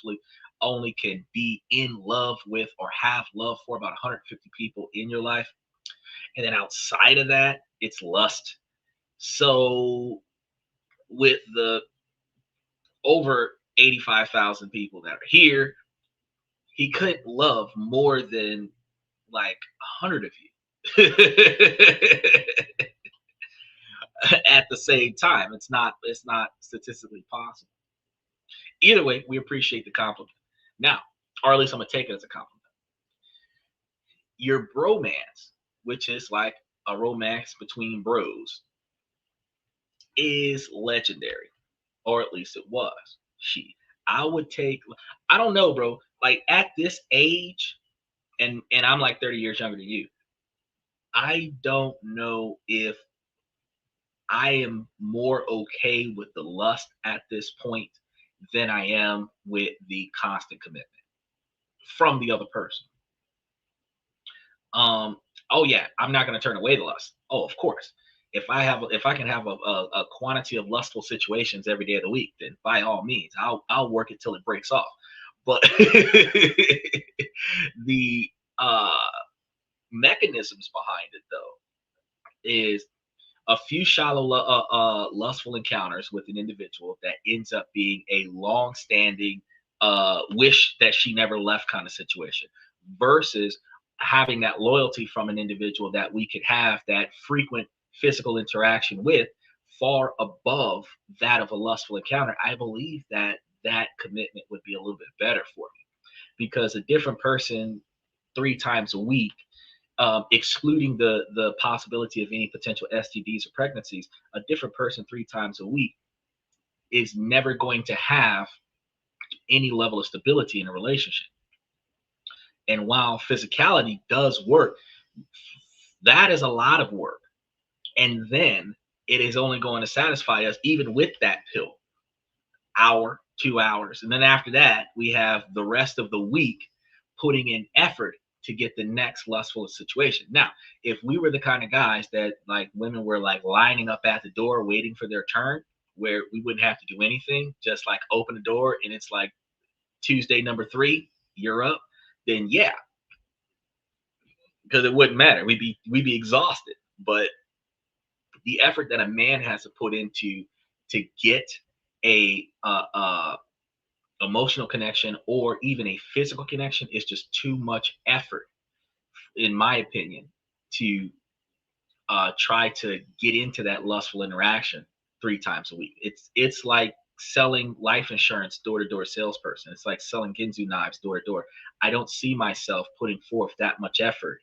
truthfully only can be in love with or have love for about 150 people in your life. And then outside of that, it's lust. So with the over 85,000 people that are here, he couldn't love more than like 100 of you at the same time. It's not statistically possible. Either way, we appreciate the compliment. Now, or at least I'm gonna take it as a compliment. Your bromance, which is like a romance between bros, is legendary, or at least it was. She, I would take. I don't know, bro. Like at this age, and I'm like 30 years younger than you. I don't know if I am more okay with the lust at this point than I am with the constant commitment from the other person. Um, oh yeah, I'm not gonna turn away the lust. Oh, of course. If I can have a quantity of lustful situations every day of the week, then by all means, I'll work it till it breaks off. But the mechanisms behind it though is a few shallow lustful encounters with an individual that ends up being a long-standing wish that she never left kind of situation versus having that loyalty from an individual that we could have that frequent physical interaction with far above that of a lustful encounter. I believe that that commitment would be a little bit better for me because a different person 3 times a week, excluding the possibility of any potential STDs or pregnancies, a different person 3 times a week is never going to have any level of stability in a relationship. And while physicality does work, that is a lot of work. And then it is only going to satisfy us, even with that pill, hour, 2 hours. And then after that, we have the rest of the week putting in effort to get the next lustful situation. Now, if we were the kind of guys that like women were like lining up at the door waiting for their turn, where we wouldn't have to do anything, just like open the door and it's like Tuesday number 3, you're up, then yeah, because it wouldn't matter. We'd be exhausted. But the effort that a man has to put into to get a emotional connection or even a physical connection is just too much effort, in my opinion, to try to get into that lustful interaction 3 times a week. It's like selling life insurance door to door salesperson. It's like selling Ginzu knives door to door. I don't see myself putting forth that much effort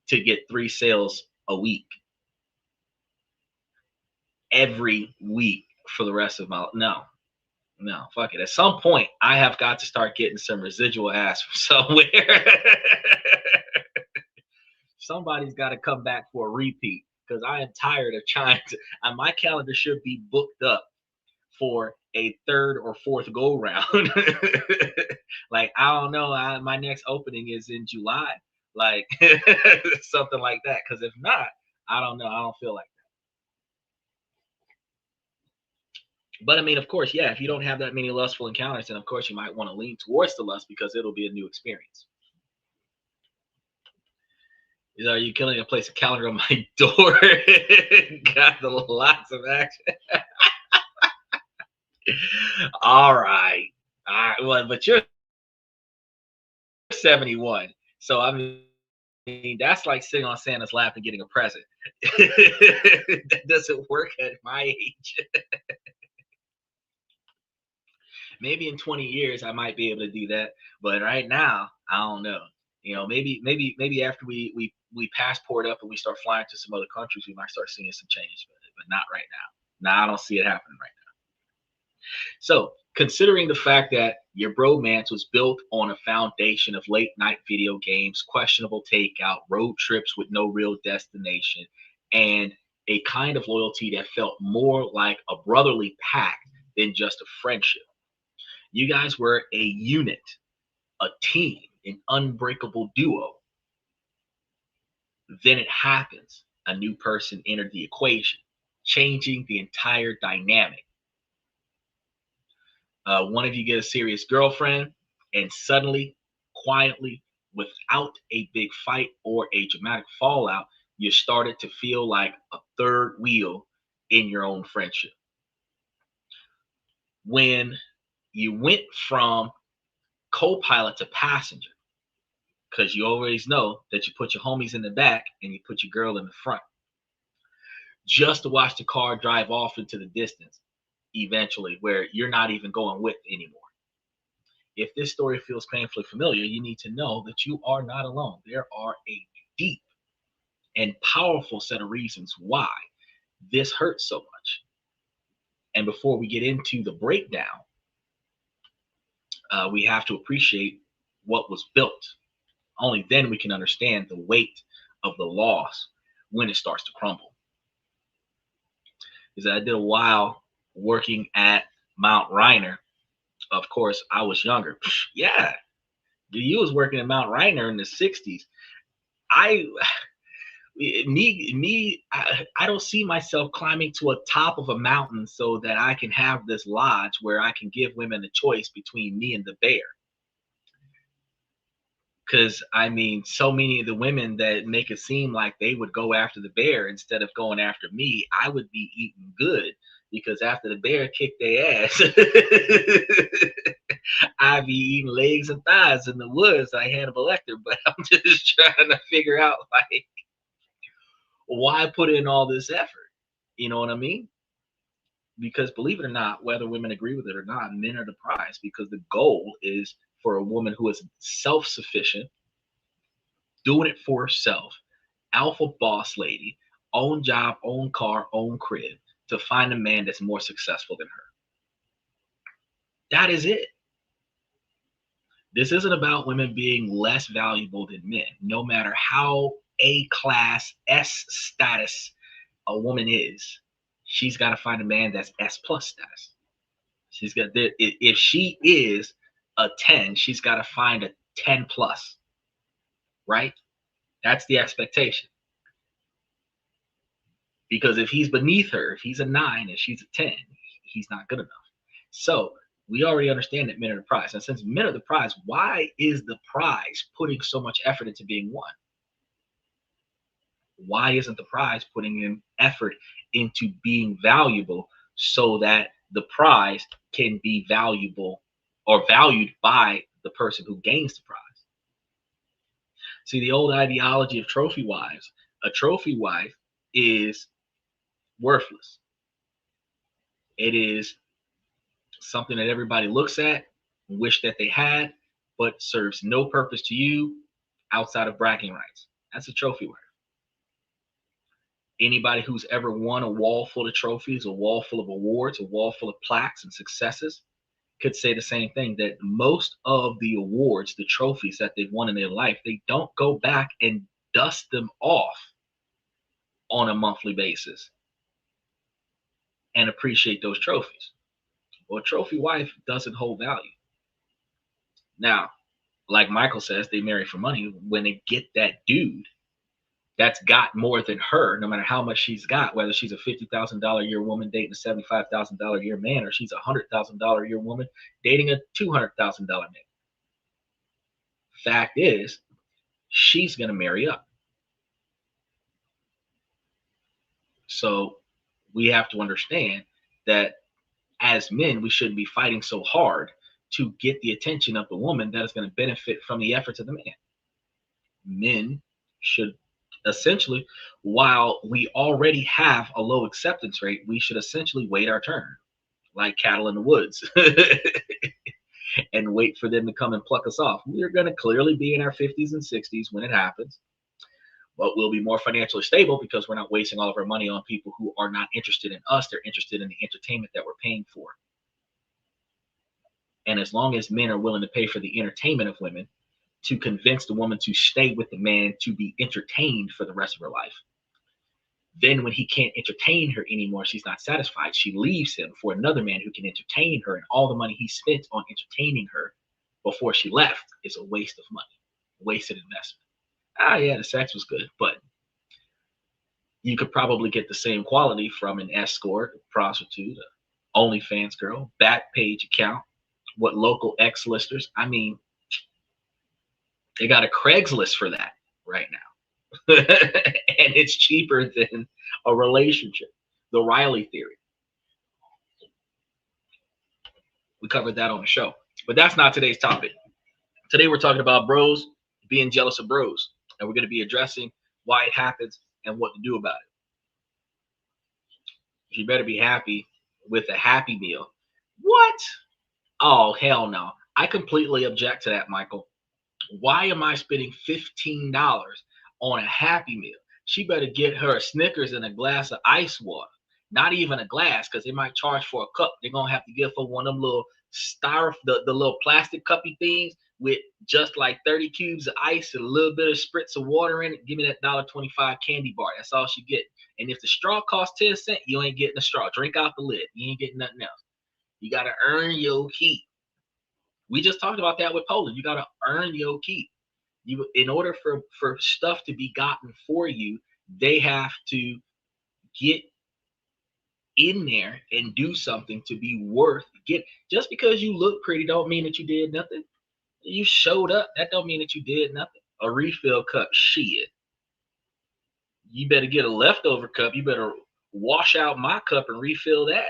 to get 3 sales a week every week for the rest of my no, fuck it. At some point, I have got to start getting some residual ass from somewhere. Somebody's got to come back for a repeat because I am tired of trying to. And my calendar should be booked up for a third or fourth go round. Like I don't know, my next opening is in July, like something like that. Because if not, I don't know. I don't feel like. But I mean, of course, yeah, if you don't have that many lustful encounters, then of course you might want to lean towards the lust because it'll be a new experience. Are you killing a place a calendar on my door? Got the lots of action. All right. All right. Well, but you're 71. So I mean that's like sitting on Santa's lap and getting a present. That doesn't work at my age. Maybe in 20 years I might be able to do that, but right now I don't know. You know, maybe after we passport up and we start flying to some other countries, we might start seeing some change, but not right now. Now I don't see it happening right now. So, considering the fact that your bromance was built on a foundation of late night video games, questionable takeout, road trips with no real destination, and a kind of loyalty that felt more like a brotherly pact than just a friendship. You guys were a unit, a team, an unbreakable duo. Then it happens. A new person entered the equation, changing the entire dynamic. One of you get a serious girlfriend, and suddenly, quietly, without a big fight or a dramatic fallout, you started to feel like a third wheel in your own friendship. When you went from co-pilot to passenger, because you always know that you put your homies in the back and you put your girl in the front, just to watch the car drive off into the distance, eventually, where you're not even going with anymore. If this story feels painfully familiar, you need to know that you are not alone. There are a deep and powerful set of reasons why this hurts so much. And before we get into the breakdown, we have to appreciate what was built. Only then we can understand the weight of the loss when it starts to crumble. Because I did a while working at Mount Rainier. Of course, I was younger. Yeah, you was working at Mount Rainier in the 60s. I I don't see myself climbing to a top of a mountain so that I can have this lodge where I can give women a choice between me and the bear. Because I mean, so many of the women that make it seem like they would go after the bear instead of going after me, I would be eating good, because after the bear kicked their ass, I'd be eating legs and thighs in the woods like Hannibal Lecter. But I'm just trying to figure out, like, why put in all this effort? You know what I mean? Because believe it or not, whether women agree with it or not, men are the prize, because the goal is for a woman who is self-sufficient, doing it for herself, alpha boss lady, own job, own car, own crib, to find a man that's more successful than her. That is it. This isn't about women being less valuable than men. No matter how A class, S status a woman is, she's got to find a man that's S plus status. She's got, if she is a 10, she's got to find a 10 plus, right? That's the expectation. Because if he's beneath her, if he's a 9 and she's a 10, he's not good enough. So we already understand that men are the prize. And since men are the prize, why is the prize putting so much effort into being won? Why isn't the prize putting in effort into being valuable so that the prize can be valuable or valued by the person who gains the prize? See, the old ideology of trophy wives, a trophy wife is worthless. It is something that everybody looks at, wish that they had, but serves no purpose to you outside of bragging rights. That's a trophy wife. Anybody who's ever won a wall full of trophies, a wall full of awards, a wall full of plaques and successes could say the same thing, that most of the awards, the trophies that they've won in their life, they don't go back and dust them off on a monthly basis and appreciate those trophies. Well, a trophy wife doesn't hold value. Now, like Michael says, they marry for money. When they get that dude that's got more than her, no matter how much she's got, whether she's a $50,000 a year woman dating a $75,000 a year man, or she's a $100,000 a year woman dating a $200,000 man. Fact is, she's going to marry up. So we have to understand that as men, we shouldn't be fighting so hard to get the attention of the woman that is going to benefit from the efforts of the man. Men should essentially, while we already have a low acceptance rate, we should essentially wait our turn, like cattle in the woods, and wait for them to come and pluck us off. We're going to clearly be in our 50s and 60s when it happens, but we'll be more financially stable because we're not wasting all of our money on people who are not interested in us. They're interested in the entertainment that we're paying for. And as long as men are willing to pay for the entertainment of women, to convince the woman to stay with the man to be entertained for the rest of her life, then when he can't entertain her anymore, she's not satisfied. She leaves him for another man who can entertain her, and all the money he spent on entertaining her before she left is a waste of money, wasted investment. Ah, yeah, the sex was good, but you could probably get the same quality from an escort, a prostitute, a OnlyFans girl, Backpage account, What local ex-listers? I mean, they got a Craigslist for that right now. And it's cheaper than a relationship. The Riley theory. We covered that on the show. But that's not today's topic. Today we're talking about bros being jealous of bros. And we're going to be addressing why it happens and what to do about it. You better be happy with a Happy Meal. What? Oh, hell no. I completely object to that, Michael. Why am I spending $15 on a Happy Meal? She better get her a Snickers and a glass of ice water. Not even a glass, because they might charge for a cup. They're going to have to give her one of them little the little plastic cuppy things with just like 30 cubes of ice and a little bit of spritz of water in it. Give me that $1.25 candy bar. That's all she get. And if the straw costs 10 cents, you ain't getting a straw. Drink out the lid. You ain't getting nothing else. You got to earn your keep. We just talked about that with Poland. You got to earn your keep. You, in order for stuff to be gotten for you, they have to get in there and do something to be worth get. Just because you look pretty don't mean that you did nothing. You showed up. That don't mean that you did nothing. A refill cup, shit. You better get a leftover cup. You better wash out my cup and refill that.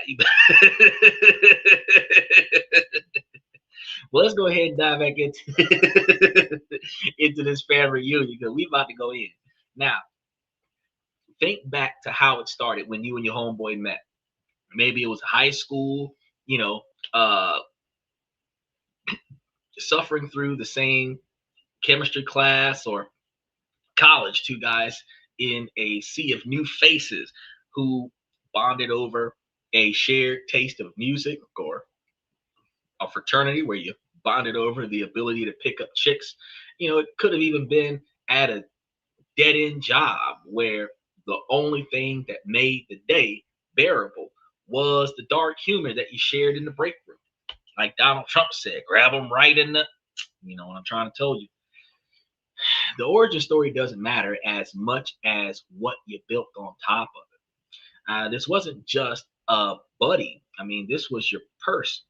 Well, let's go ahead and dive back into into this fan reunion because we about to go in. Now, think back to how it started when you and your homeboy met. Maybe it was high school, you know, uh, suffering through the same chemistry class, or college, two guys in a sea of new faces who bonded over a shared taste of music, or a fraternity where you bonded over the ability to pick up chicks. You know, it could have even been at a dead end job where the only thing that made the day bearable was the dark humor that you shared in the break room. Like Donald Trump said, grab them right in the, you know what I'm trying to tell you. The origin story doesn't matter as much as what you built on top of it. This wasn't just a buddy. I mean, this was your person.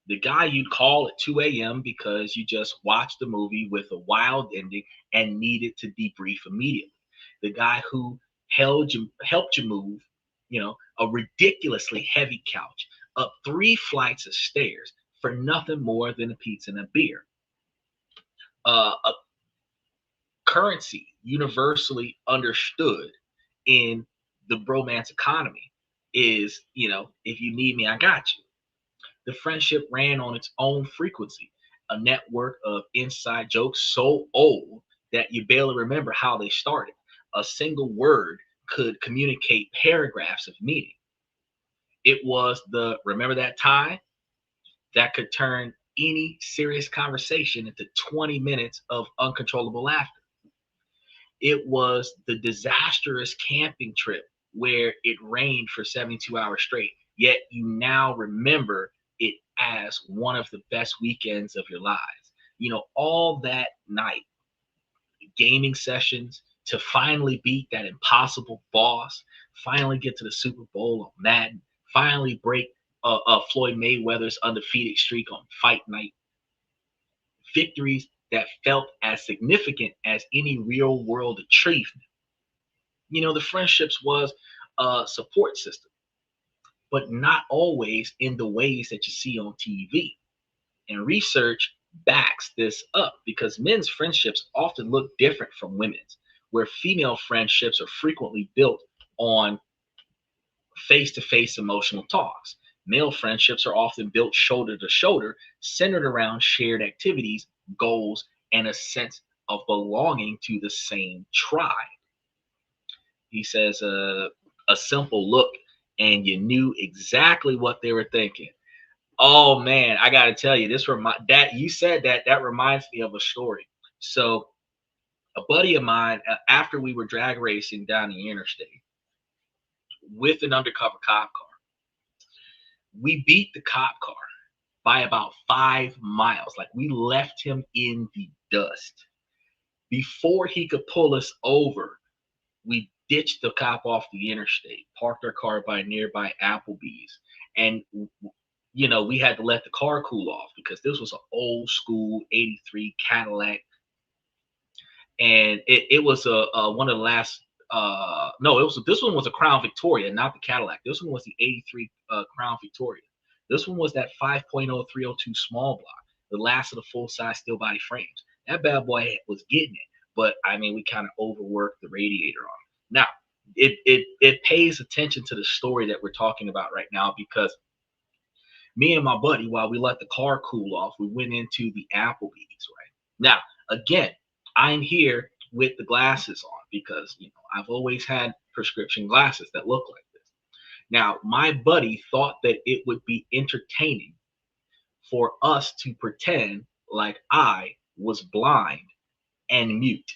The guy you'd call at 2 a.m. because you just watched the movie with a wild ending and needed to debrief immediately. The guy who helped you move, you know, a ridiculously heavy couch up 3 flights of stairs for nothing more than a pizza and a beer. A currency universally understood in the bromance economy is, you know, if you need me, I got you. The friendship ran on its own frequency, a network of inside jokes so old that you barely remember how they started. A single word could communicate paragraphs of meaning. It was the remember that time that could turn any serious conversation into 20 minutes of uncontrollable laughter. It was the disastrous camping trip where it rained for 72 hours straight, yet you now remember it as one of the best weekends of your lives. You know, all that night, gaming sessions to finally beat that impossible boss, finally get to the Super Bowl on Madden, finally break Floyd Mayweather's undefeated streak on Fight Night. Victories that felt as significant as any real world achievement. You know, the friendships was a support system, but not always in the ways that you see on TV. And research backs this up because men's friendships often look different from women's, where female friendships are frequently built on face to face emotional talks. Male friendships are often built shoulder to shoulder, centered around shared activities, goals, and a sense of belonging to the same tribe. He says, a simple look, and you knew exactly what they were thinking. Oh man, I gotta tell you, that you said that reminds me of a story. So a buddy of mine, after we were drag racing down the interstate with an undercover cop car, we beat the cop car by about 5 miles. Like we left him in the dust. Before he could pull us over, we ditched the cop off the interstate, parked our car by nearby Applebee's, and we had to let the car cool off because this was an old school 83 Cadillac. And it was one of the last, no, this one was a Crown Victoria, not the Cadillac. This one was the 83 Crown Victoria. This one was that 5.0 302 small block, the last of the full-size steel body frames. That bad boy was getting it, but I mean, we kind of overworked the radiator on it. Now, it pays attention to the story that we're talking about right now, because me and my buddy, while we let the car cool off, we went into the Applebee's, right? Now, again, I'm here with the glasses on because, I've always had prescription glasses that look like this. Now, my buddy thought that it would be entertaining for us to pretend like I was blind and mute.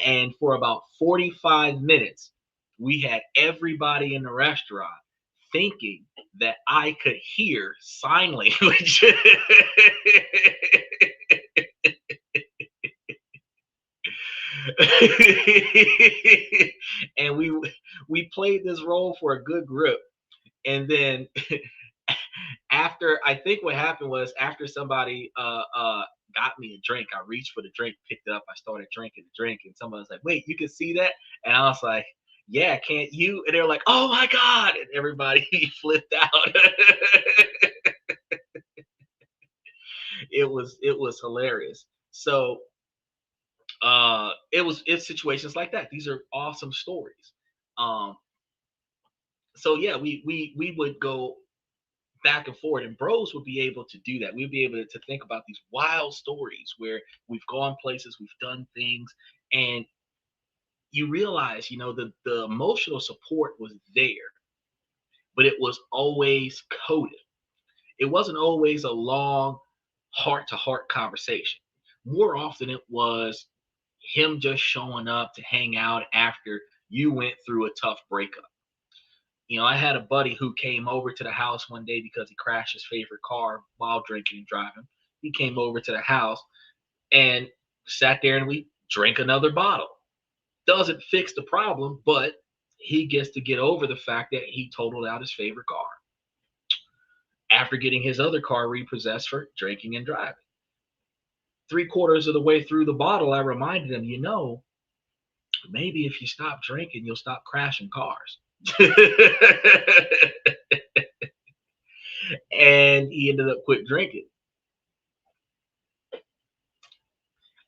And for about 45 minutes, we had everybody in the restaurant thinking that I could hear sign language. And we played this role for a good grip. And then after, I think what happened was, after somebody got me a drink, I reached for the drink, picked it up, I started drinking the drink, and someone was like, "Wait, you can see that?" And I was like, "Yeah, can't you?" And they're like, "Oh my God!" And everybody flipped out. It was hilarious. So it's situations like that. These are awesome stories. Um, so yeah, we would go back and forth, and bros would be able to do that. We'd be able to think about these wild stories where we've gone places, we've done things, and you realize, the emotional support was there, but it was always coded. It wasn't always a long heart to heart conversation. More often it was him just showing up to hang out after you went through a tough breakup. I had a buddy who came over to the house one day because he crashed his favorite car while drinking and driving. He came over to the house and sat there, and we drank another bottle. Doesn't fix the problem, but he gets to get over the fact that he totaled out his favorite car after getting his other car repossessed for drinking and driving. 3/4 of the way through the bottle, I reminded him, maybe if you stop drinking, you'll stop crashing cars. And he ended up quit drinking.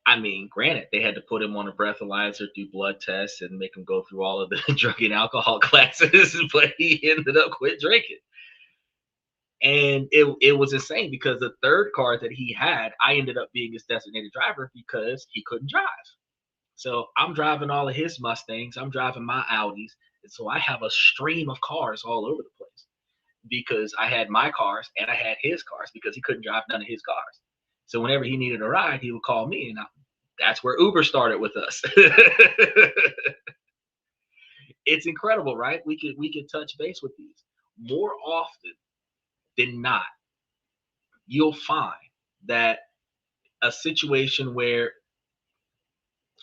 I mean, granted, they had to put him on a breathalyzer, do blood tests, and make him go through all of the drug and alcohol classes, but he ended up quit drinking. And it was insane because the third car that he had, I ended up being his designated driver because he couldn't drive. So I'm driving all of his Mustangs, I'm driving my Audis, and so I have a stream of cars all over the place because I had my cars and I had his cars because he couldn't drive none of his cars. So whenever he needed a ride, he would call me, and that's where Uber started with us. It's incredible, right? We could touch base with these more often than not. You'll find that a situation where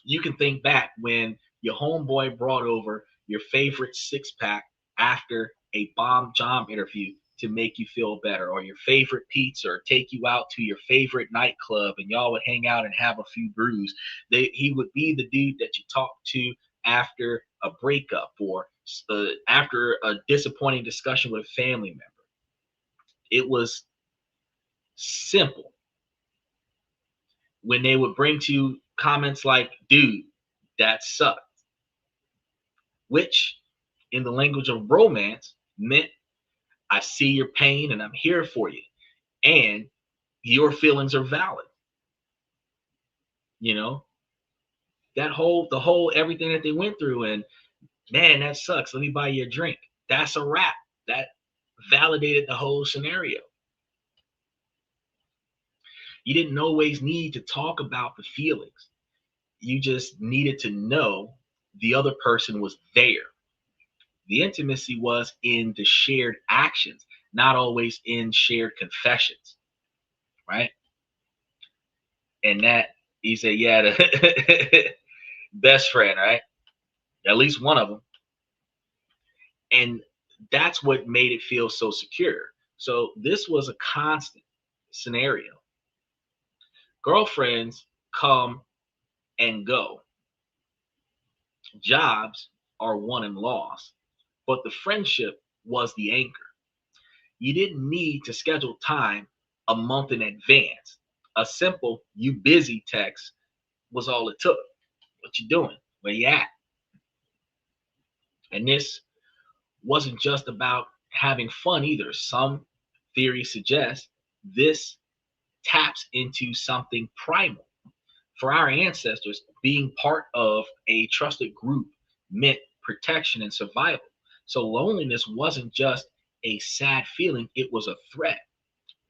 you can think back when your homeboy brought over your favorite six pack after a bomb job interview to make you feel better, or your favorite pizza, or take you out to your favorite nightclub and y'all would hang out and have a few brews. He would be the dude that you talk to after a breakup, or after a disappointing discussion with a family member. It was simple when they would bring to you comments like, "Dude, that sucked," which in the language of romance meant, "I see your pain and I'm here for you, and your feelings are valid." You know, the whole everything that they went through, and "Man, that sucks. Let me buy you a drink." That's a wrap. That validated the whole scenario. You didn't always need to talk about the feelings. You just needed to know the other person was there. The intimacy was in the shared actions, not always in shared confessions, right? And that, he said, yeah, the best friend, right? At least one of them. And That's what made it feel so secure. So this was a constant scenario. Girlfriends come and go. Jobs are won and lost, but the friendship was the anchor. You didn't need to schedule time a month in advance. A simple "you busy" text was all it took. What you doing? Where you at? And this wasn't just about having fun either. Some theories suggest this taps into something primal. For our ancestors, being part of a trusted group meant protection and survival. So loneliness wasn't just a sad feeling, it was a threat.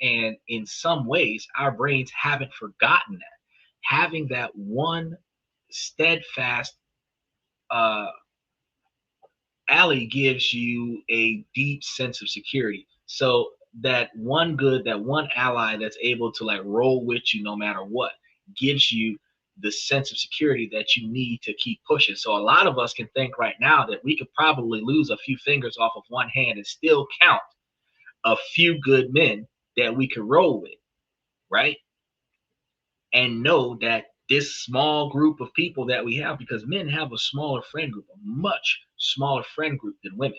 And in some ways, our brains haven't forgotten that. Having that one steadfast uh, ally gives you a deep sense of security. So that one ally that's able to like roll with you no matter what gives you the sense of security that you need to keep pushing. So a lot of us can think right now that we could probably lose a few fingers off of one hand and still count a few good men that we could roll with, right? And know that this small group of people that we have, because men have a smaller friend group, a much smaller friend group than women,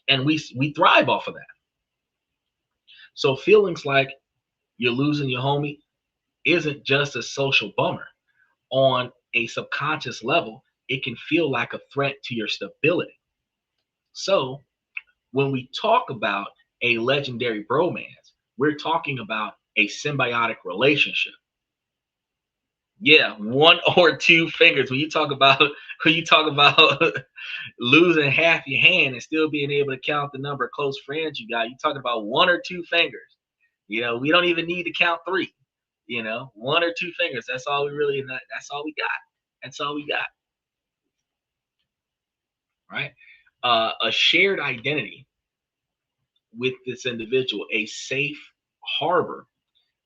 and we thrive off of that. So feelings like you're losing your homie isn't just a social bummer. On a subconscious level, it can feel like a threat to your stability. So when we talk about a legendary bromance, we're talking about a symbiotic relationship. Yeah, one or two fingers. When you talk about losing half your hand and still being able to count the number of close friends you got, you talking about one or two fingers. We don't even need to count three. One or two fingers. That's all we really. That's all we got. That's all we got. Right. A shared identity with this individual, a safe harbor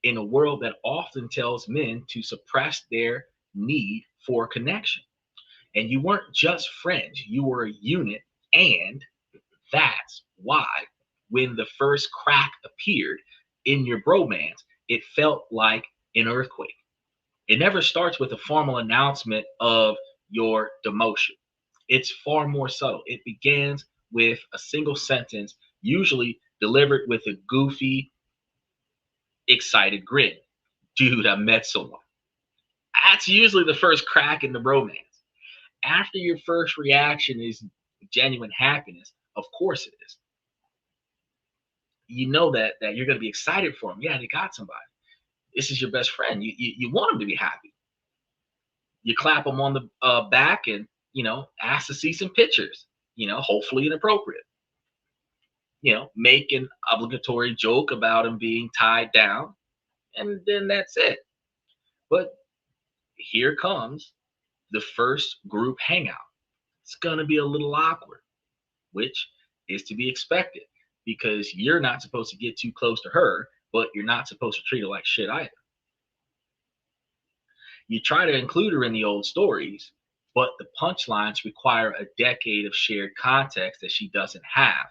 in a world that often tells men to suppress their need for connection. And you weren't just friends, you were a unit. And that's why when the first crack appeared in your bromance, it felt like an earthquake. It never starts with a formal announcement of your demotion. It's far more subtle. It begins with a single sentence, usually delivered with a goofy, excited grin. Dude, I met someone. That's usually the first crack in the bromance. After your first reaction is genuine happiness, of course it is. You know that you're going to be excited for them. Yeah, they got somebody. This is your best friend. You want them to be happy. You clap them on the back and ask to see some pictures. Hopefully inappropriate. Make an obligatory joke about him being tied down, and then that's it. But here comes the first group hangout. It's gonna be a little awkward, which is to be expected because you're not supposed to get too close to her, but you're not supposed to treat her like shit either. You try to include her in the old stories, but the punchlines require a decade of shared context that she doesn't have.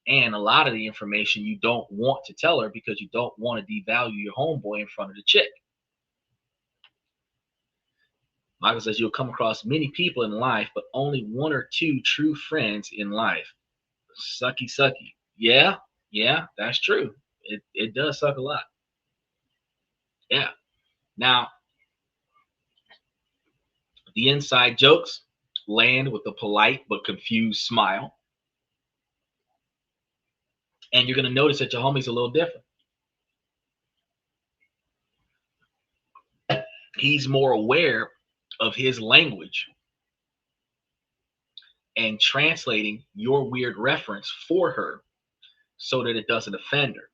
And a lot of the information you don't want to tell her because you don't want to devalue your homeboy in front of the chick. Michael says you'll come across many people in life, but only one or two true friends in life. Sucky, sucky. Yeah, yeah, that's true. It does suck a lot. Yeah. Now, the inside jokes land with a polite but confused smile. And you're going to notice that your homie's a little different. He's more aware of his language and translating your weird reference for her so that it doesn't offend her.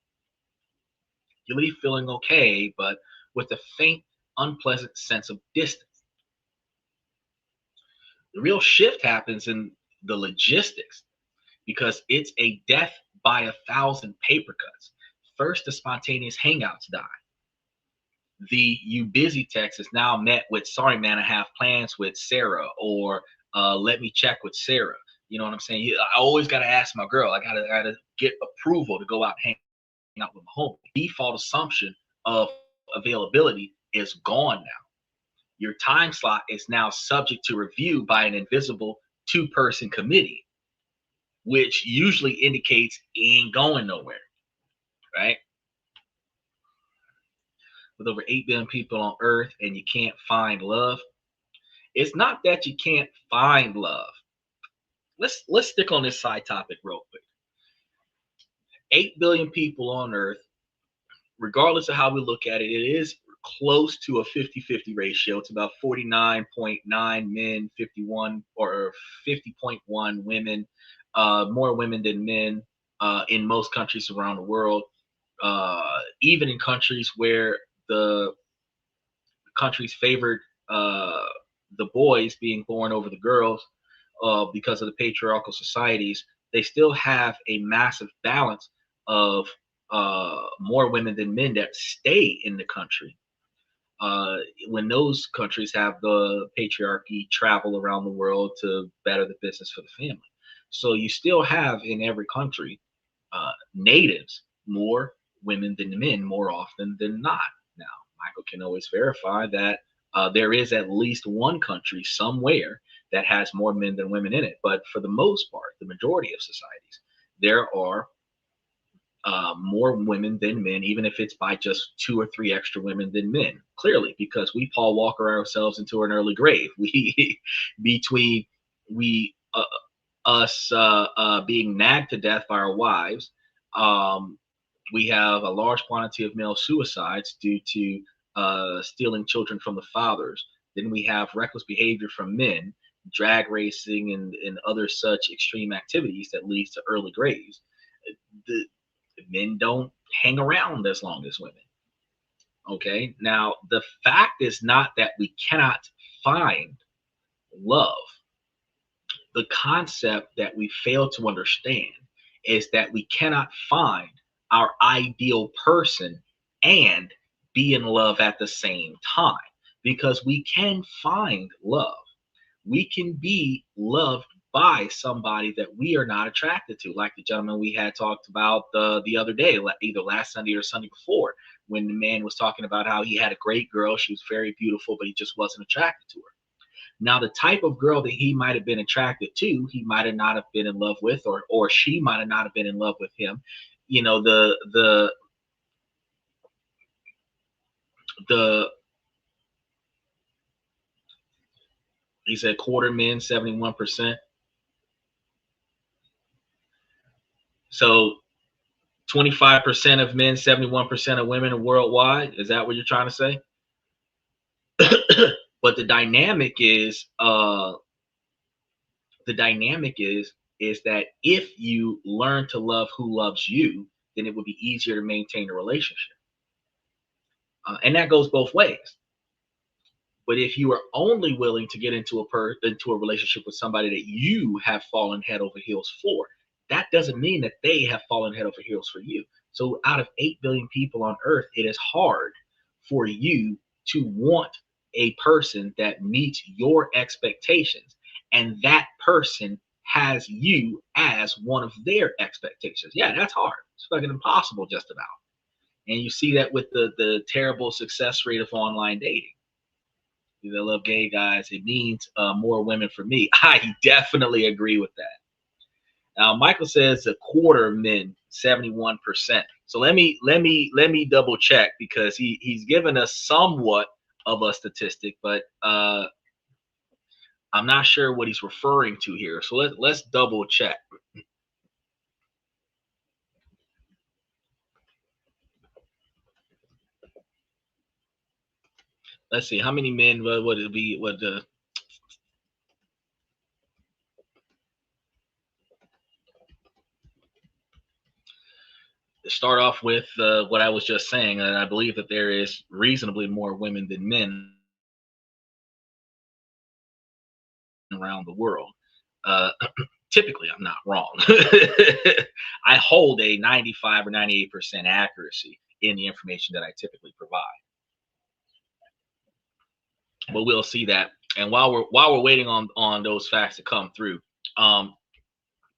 You leave feeling okay, but with a faint, unpleasant sense of distance. The real shift happens in the logistics because it's a death by 1,000 paper cuts. First, the spontaneous hangouts die. The "you busy" text is now met with "sorry man, I have plans with Sarah," or "let me check with Sarah." You know what I'm saying? I always got to ask my girl. I gotta get approval to go out and hang out with my home. Default assumption of availability is gone now. Your time slot is now subject to review by an invisible two-person committee, which usually indicates he ain't going nowhere, right? With over 8 billion people on Earth and you can't find love, it's not that you can't find love. Let's stick on this side topic real quick. 8 billion people on Earth, regardless of how we look at it, it is close to a 50-50 ratio. It's about 49.9 men, 51 or 50.1 women, more women than men in most countries around the world. Even in countries where the countries favored uh, the boys being born over the girls because of the patriarchal societies, they still have a massive balance of more women than men that stay in the country. When those countries have the patriarchy travel around the world to better the business for the family. So you still have in every country natives more women than men more often than not. Now, Michael can always verify that there is at least one country somewhere that has more men than women in it. But for the most part, the majority of societies, there are more women than men, even if it's by just 2 or 3 extra women than men. Clearly, because we Paul Walker ourselves into an early grave. We between we us being nagged to death by our wives. Um, we have a large quantity of male suicides due to stealing children from the fathers. Then we have reckless behavior from men, drag racing, and other such extreme activities that leads to early graves. The, the men don't hang around as long as women. Okay. Now, the fact is not that we cannot find love. The concept that we fail to understand is that we cannot find our ideal person and be in love at the same time, because we can find love. We can be loved by somebody that we are not attracted to, like the gentleman we had talked about the other day, either last Sunday or Sunday before, when the man was talking about how he had a great girl, she was very beautiful, but he just wasn't attracted to her. Now, the type of girl that he might have been attracted to, he might have not have been in love with, or she might have not have been in love with him. You know, the he said quarter men, 71%. So 25% of men, 71% of women worldwide. Is that what you're trying to say? But the dynamic is that if you learn to love who loves you, then it would be easier to maintain a relationship. And that goes both ways. But if you are only willing to get into a relationship with somebody that you have fallen head over heels for, that doesn't mean that they have fallen head over heels for you. So out of 8 billion people on earth, it is hard for you to want a person that meets your expectations, and that person has you as one of their expectations. Yeah, that's hard. It's fucking impossible just about. And you see that with the terrible success rate of online dating. I love gay guys. It means more women for me. I definitely agree with that. Now, Michael says a quarter men, 71%. So let me double check, because he's given us somewhat of a statistic, but I'm not sure what he's referring to here. So let's double check. Let's see how many men would it be? Would the start off with what I was just saying, and I believe that there is reasonably more women than men around the world. Uh, Typically, I'm not wrong. I hold a 95 or 98% accuracy in the information that I typically provide. But we'll see that. And while we're waiting on those facts to come through, um,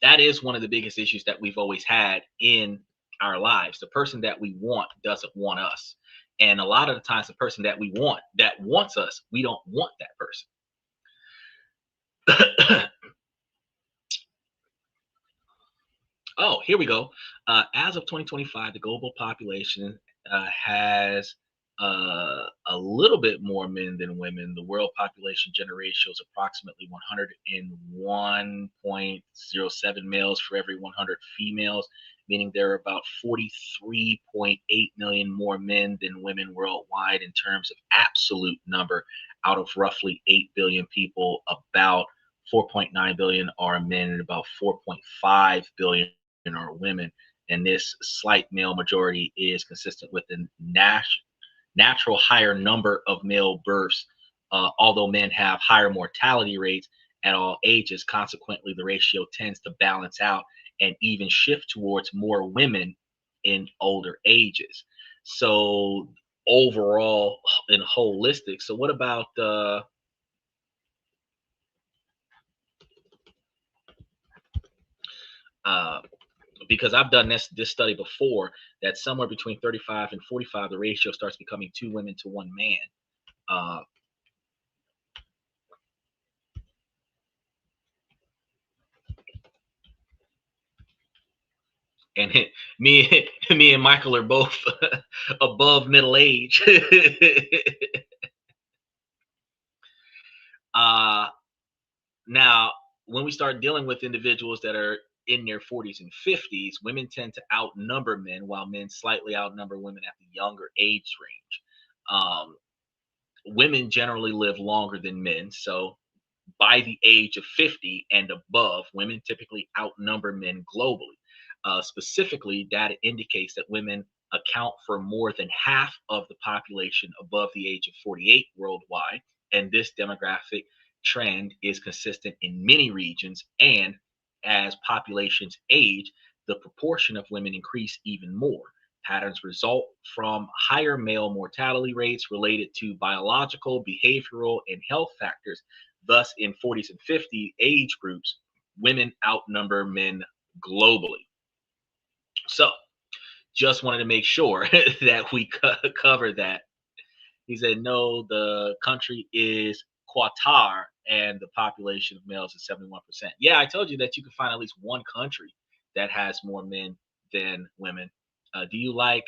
That is one of the biggest issues that we've always had in our lives. The person that we want doesn't want us. And a lot of the times, the person that we want that wants us, we don't want that person. Oh, here we go. As of 2025, the global population has a little bit more men than women. The world population gender ratio is approximately 101.07 males for every 100 females, meaning there are about 43.8 million more men than women worldwide in terms of absolute number. Out of roughly 8 billion people, about 4.9 billion are men and about 4.5 billion are women, and this slight male majority is consistent with the natural higher number of male births. Although men have higher mortality rates at all ages, consequently, the ratio tends to balance out and even shift towards more women in older ages. So, overall, in holistic, so what about uh, because I've done this study before, that somewhere between 35 and 45, the ratio starts becoming two women to one man. Uh, and me and Michael are both above middle age. uh, Now, when we start dealing with individuals that are in their 40s and 50s, women tend to outnumber men, while men slightly outnumber women at the younger age range. Women generally live longer than men, so by the age of 50 and above, women typically outnumber men globally. Specifically, data indicates that women account for more than half of the population above the age of 48 worldwide, and this demographic trend is consistent in many regions. And as populations age, the proportion of women increase even more. Patterns result from higher male mortality rates related to biological, behavioral, and health factors. Thus, in 40s and 50 age groups, women outnumber men globally. So, just wanted to make sure that we cover that. He said, no, the country is Qatar and the population of males is 71%. Yeah, I told you that you can find at least one country that has more men than women. Do you like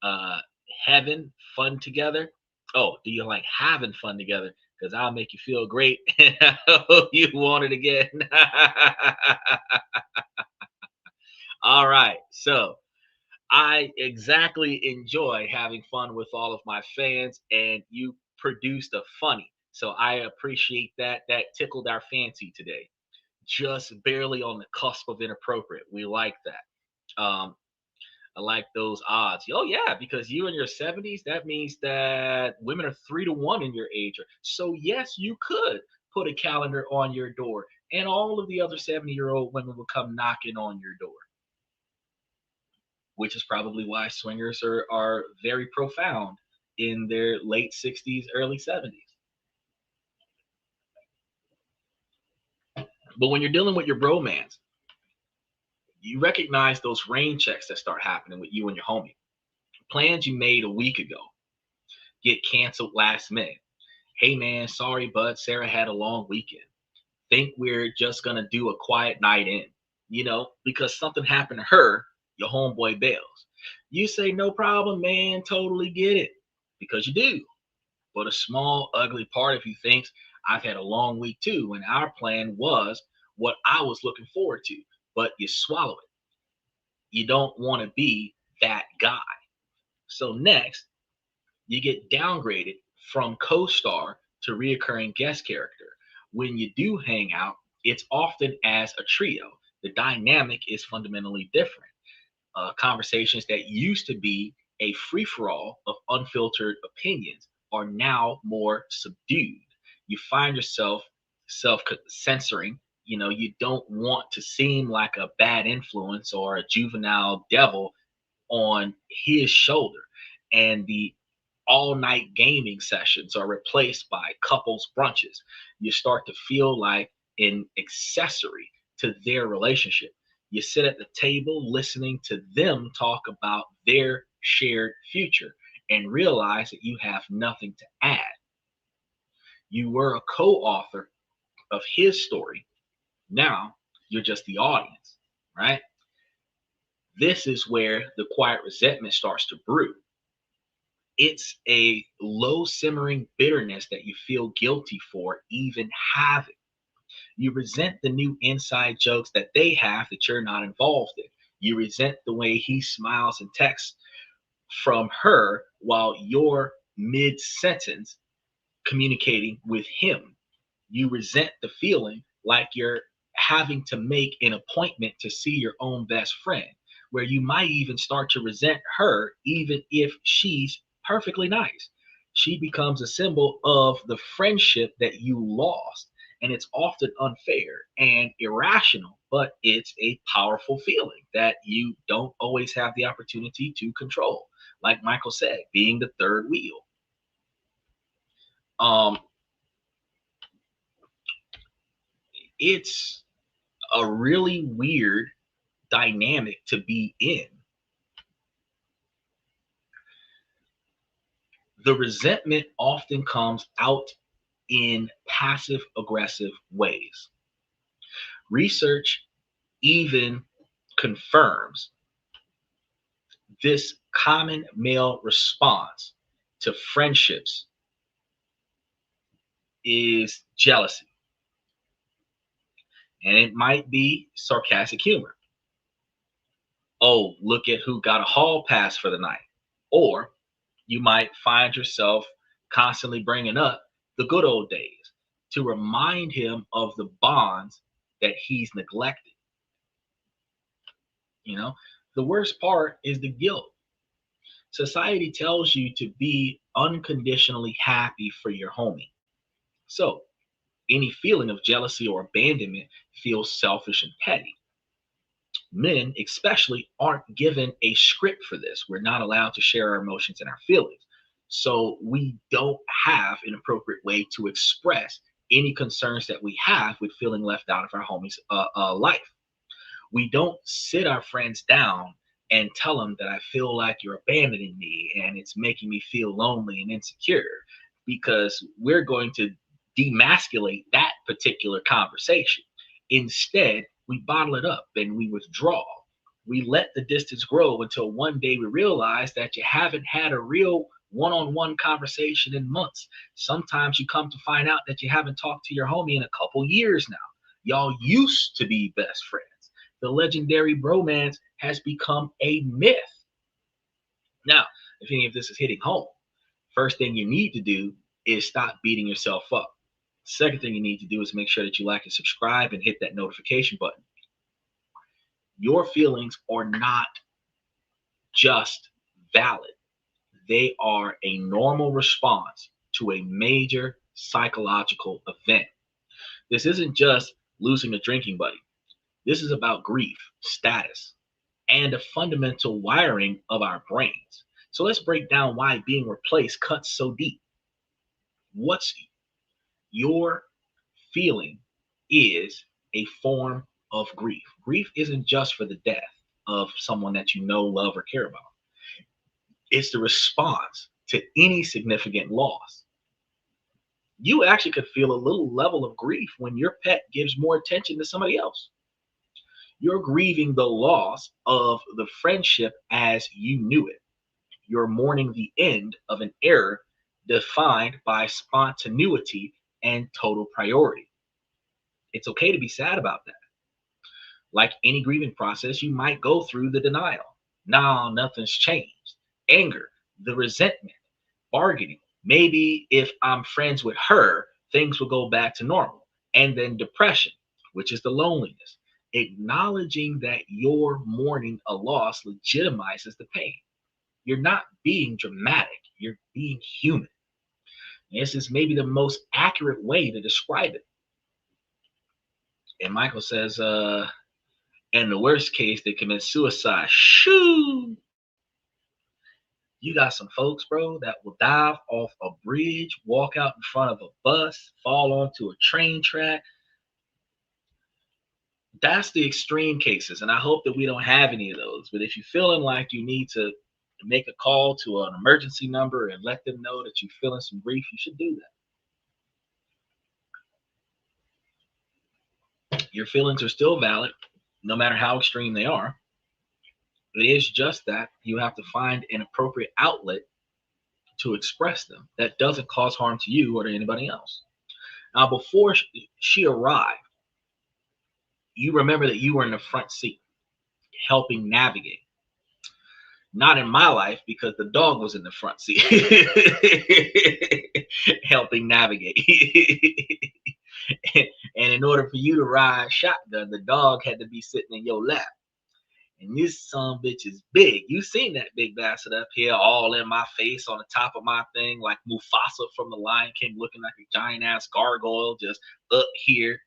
uh, having fun together? Oh, do you like having fun together? Because I'll make you feel great and I hope you want it again. All right. So, I exactly enjoy having fun with all of my fans, and you produced a funny. So I appreciate that. That tickled our fancy today. Just barely on the cusp of inappropriate. We like that. I like those odds. Oh yeah, because you in your 70s, that means that women are 3 to 1 in your age. So yes, you could put a calendar on your door, and all of the other 70-year-old women will come knocking on your door, which is probably why swingers are very profound in their late 60s, early 70s. But when you're dealing with your bromance, you recognize those rain checks that start happening with you and your homie. Plans you made a week ago get canceled last minute. Hey man, sorry, bud. Sarah had a long weekend. Think we're just gonna do a quiet night in, because something happened to her, your homeboy bails. You say, no problem, man, totally get it. Because you do. But a small, ugly part of you thinks, I've had a long week too, and our plan was what I was looking forward to. But you swallow it. You don't want to be that guy. So next, you get downgraded from co-star to reoccurring guest character. When you do hang out, it's often as a trio. The dynamic is fundamentally different. Conversations that used to be a free for all of unfiltered opinions are now more subdued. You find yourself self censoring. You don't want to seem like a bad influence or a juvenile devil on his shoulder. And the all night gaming sessions are replaced by couples brunches. You start to feel like an accessory to their relationship. You sit at the table listening to them talk about their shared future and realize that you have nothing to add. You were a co author of his story. Now you're just the audience, right? This is where the quiet resentment starts to brew. It's a low simmering bitterness that you feel guilty for even having. You resent the new inside jokes that they have that you're not involved in. You resent the way he smiles and texts from her while you're mid sentence communicating with him. You resent the feeling like you're having to make an appointment to see your own best friend, where you might even start to resent her, even if she's perfectly nice. She becomes a symbol of the friendship that you lost. And it's often unfair and irrational, but it's a powerful feeling that you don't always have the opportunity to control. Like Michael said, being the third wheel. Um, it's a really weird dynamic to be in. The resentment often comes out in passive aggressive ways. Research even confirms this common male response to friendships is jealousy. And it might be sarcastic humor. Oh, look at who got a hall pass for the night. Or you might find yourself constantly bringing up the good old days to remind him of the bonds that he's neglected. You know, the worst part is the guilt. Society tells you to be unconditionally happy for your homie. So any feeling of jealousy or abandonment feels selfish and petty. Men, especially, aren't given a script for this. We're not allowed to share our emotions and our feelings. So we don't have an appropriate way to express any concerns that we have with feeling left out of our homie's life. We don't sit our friends down and tell them that I feel like you're abandoning me and it's making me feel lonely and insecure, because we're going to demasculate that particular conversation. Instead, we bottle it up and we withdraw. We let the distance grow until one day we realize that you haven't had a real one on one conversation in months. Sometimes you come to find out that you haven't talked to your homie in a couple years now. Y'all used to be best friends. The legendary bromance has become a myth. Now, if any of this is hitting home, first thing you need to do is stop beating yourself up. Second thing you need to do is make sure that you like and subscribe and hit that notification button. Your feelings are not just valid, they are a normal response to a major psychological event. This isn't just losing a drinking buddy. This is about grief, status, and a fundamental wiring of our brains. So let's break down why being replaced cuts so deep. What's your feeling is a form of grief. Grief isn't just for the death of someone that you know, love, or care about. It's the response to any significant loss. You actually could feel a little level of grief when your pet gives more attention to somebody else. You're grieving the loss of the friendship as you knew it. You're mourning the end of an era defined by spontaneity and total priority. It's okay to be sad about that. Like any grieving process, you might go through the denial. No, nothing's changed. Anger, the resentment, bargaining. Maybe if I'm friends with her, things will go back to normal. And then depression, which is the loneliness. Acknowledging that you're mourning a loss legitimizes the pain. You're not being dramatic, you're being human. This is maybe the most accurate way to describe it. And Michael says, in the worst case, they commit suicide. Shoo! You got some folks, bro, that will dive off a bridge, walk out in front of a bus, fall onto a train track, That's the extreme cases, and I hope that we don't have any of those. But if you're feeling like you need to make a call to an emergency number and let them know that you're feeling some grief, you should do that. Your feelings are still valid, no matter how extreme they are. It is just that you have to find an appropriate outlet to express them that doesn't cause harm to you or to anybody else. Now, before she arrived, you remember that you were in the front seat helping navigate. Not in my life because the dog was in the front seat helping navigate. And in order for you to ride shotgun, the dog had to be sitting in your lap. And this son bitch is big. You seen that big bastard up here all in my face on the top of my thing, like Mufasa from the Lion King, looking like a giant ass gargoyle just up here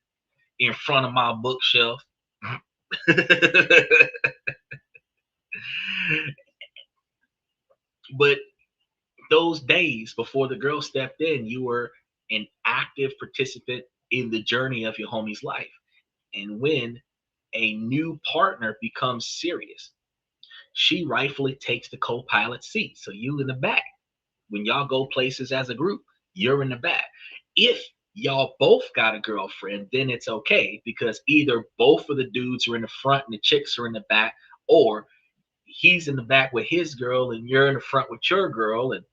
in front of my bookshelf. But those days before the girl stepped in, you were an active participant in the journey of your homie's life. And when a new partner becomes serious, she rightfully takes the co-pilot seat. So you in the back. When y'all go places as a group, you're in the back. If y'all both got a girlfriend, then it's okay because either both of the dudes are in the front and the chicks are in the back, or he's in the back with his girl and you're in the front with your girl, and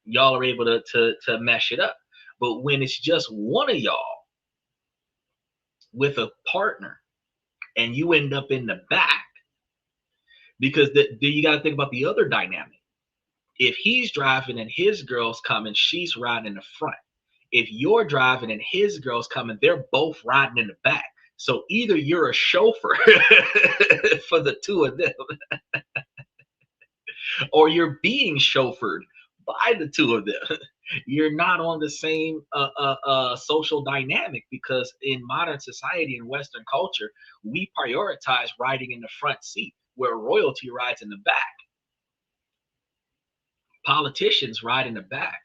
y'all are able to mesh it up. But when it's just one of y'all with a partner and you end up in the back, because you got to think about the other dynamic. If he's driving and his girl's coming, she's riding in the front. If you're driving and his girl's coming, they're both riding in the back. So either you're a chauffeur for the two of them, or you're being chauffeured by the two of them. You're not on the same social dynamic, because in modern society and Western culture, we prioritize riding in the front seat, where royalty rides in the back. Politicians ride in the back.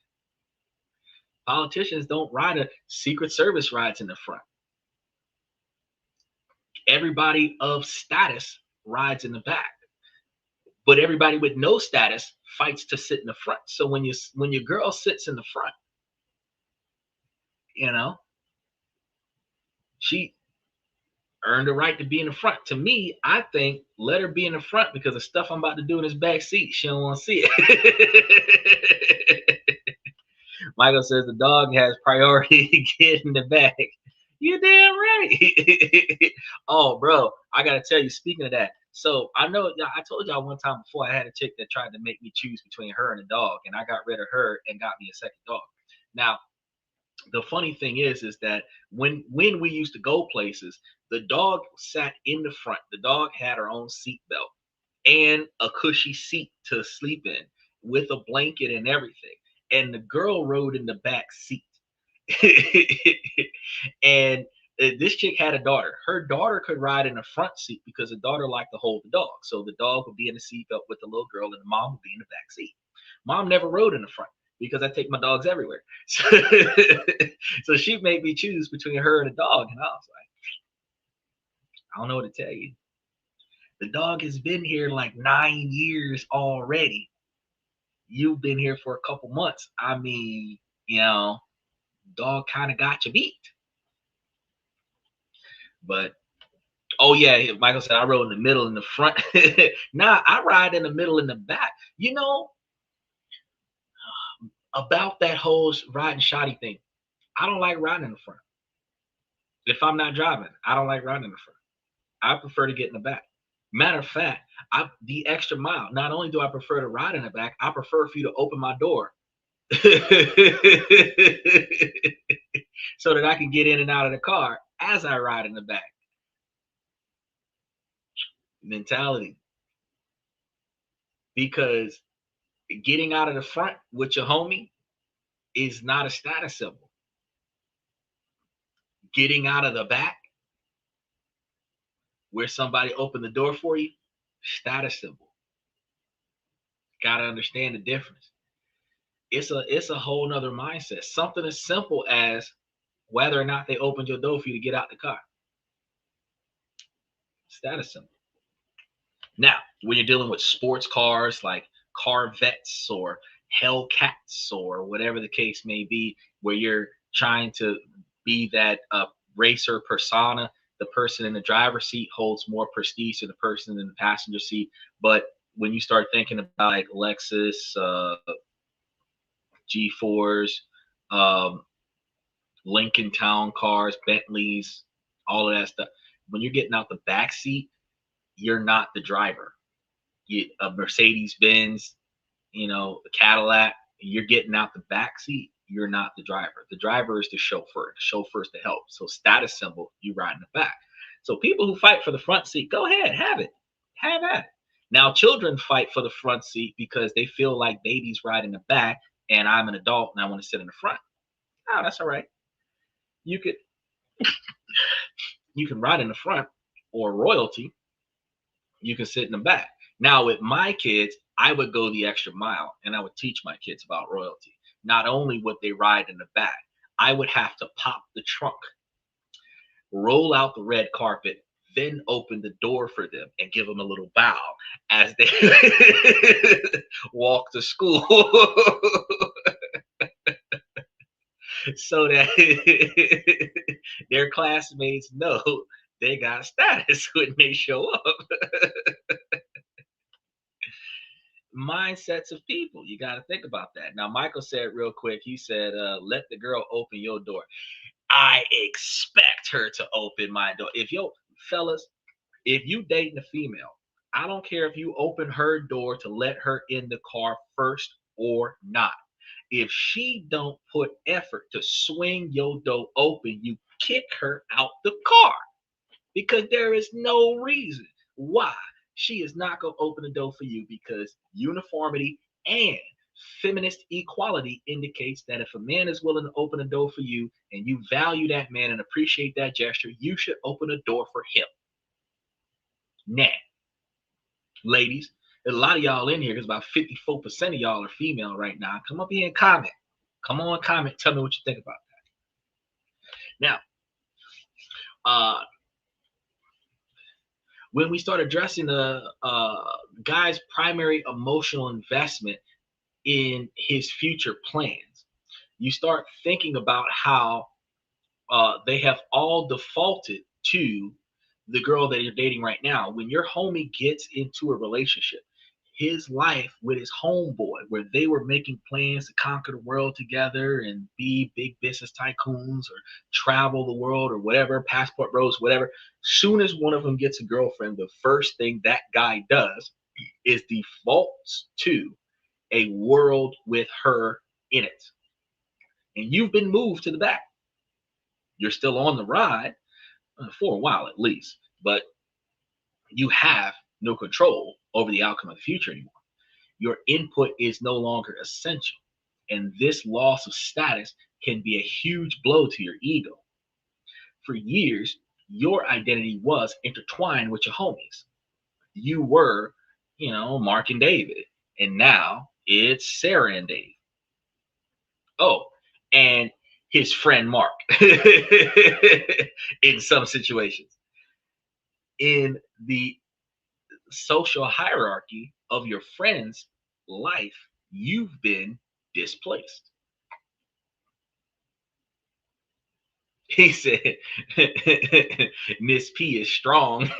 Politicians don't ride. A Secret Service rides in the front. Everybody of status rides in the back, but everybody with no status fights to sit in the front. So when your girl sits in the front, you know, she earned the right to be in the front. To me, I think let her be in the front, because the stuff I'm about to do in this back seat, she don't want to see it. Michael says the dog has priority to get in the back. You damn right. Oh, bro, I gotta tell you, speaking of that, so I know I told y'all one time before I had a chick that tried to make me choose between her and a dog, and I got rid of her and got me a second dog. Now, the funny thing is that when we used to go places, the dog sat in the front. The dog had her own seat belt and a cushy seat to sleep in with a blanket and everything. And the girl rode in the back seat. And this chick had a daughter. Her daughter could ride in the front seat because the daughter liked to hold the dog. So the dog would be in the seatbelt with the little girl, and the mom would be in the back seat. Mom never rode in the front because I take my dogs everywhere. So she made me choose between her and a dog. And I was like, I don't know what to tell you. The dog has been here like 9 years already. You've been here for a couple months. I mean, dog kind of got you beat. But, oh yeah, Michael said I rode in the middle and the front. Nah, I ride in the middle and the back. About that whole riding shoddy thing, I don't like riding in the front. If I'm not driving, I don't like riding in the front. I prefer to get in the back. Matter of fact, the extra mile. Not only do I prefer to ride in the back, I prefer for you to open my door so that I can get in and out of the car as I ride in the back. Mentality. Because getting out of the front with your homie is not a status symbol. Getting out of the back where somebody opened the door for you, status symbol. Gotta understand the difference. It's a whole nother mindset. Something as simple as whether or not they opened your door for you to get out the car. Status symbol. Now, when you're dealing with sports cars like Corvettes or Hellcats or whatever the case may be, where you're trying to be that racer persona, the person in the driver's seat holds more prestige to the person in the passenger seat. But when you start thinking about like Lexus, G4s, um, Lincoln Town cars, Bentleys, all of that stuff, when you're getting out the back seat, you're not the driver. A Mercedes Benz, a Cadillac, you're getting out the back seat, you're not the driver. The driver is the chauffeur. The chauffeur is the help. So status symbol, you ride in the back. So people who fight for the front seat, go ahead, have it. Have at it. Now, children fight for the front seat because they feel like babies ride in the back and I'm an adult and I want to sit in the front. Oh, that's all right. You can ride in the front, or royalty, you can sit in the back. Now, with my kids, I would go the extra mile and I would teach my kids about royalty. Not only would they ride in the back, I would have to pop the trunk, roll out the red carpet, then open the door for them and give them a little bow as they walk to school so that their classmates know they got status when they show up. Mindsets of people, you got to think about that. Now, Michael said real quick, he said, let the girl open your door. I expect her to open my door. Fellas, if you dating a female, I don't care if you open her door to let her in the car first or not. If she don't put effort to swing your door open, you kick her out the car, because there is no reason why she is not going to open the door for you, because uniformity and feminist equality indicates that if a man is willing to open a door for you and you value that man and appreciate that gesture, you should open a door for him. Now, ladies, there's a lot of y'all in here, because about 54% of y'all are female right now. Come up here and comment. Come on, comment. Tell me what you think about that. Now, when we start addressing the guy's primary emotional investment in his future plans, you start thinking about how they have all defaulted to the girl that you're dating right now. When your homie gets into a relationship, his life with his homeboy, where they were making plans to conquer the world together and be big business tycoons or travel the world or whatever, passport bros, whatever. Soon as one of them gets a girlfriend, the first thing that guy does is defaults to a world with her in it. And you've been moved to the back. You're still on the ride for a while at least, but you have no control over the outcome of the future anymore. Your input is no longer essential. And this loss of status can be a huge blow to your ego. For years, your identity was intertwined with your homies. You were, Mark and David. And now it's Sarah and Dave. Oh, and his friend Mark in some situations. In the social hierarchy of your friend's life, you've been displaced. He said, Miss P is strong.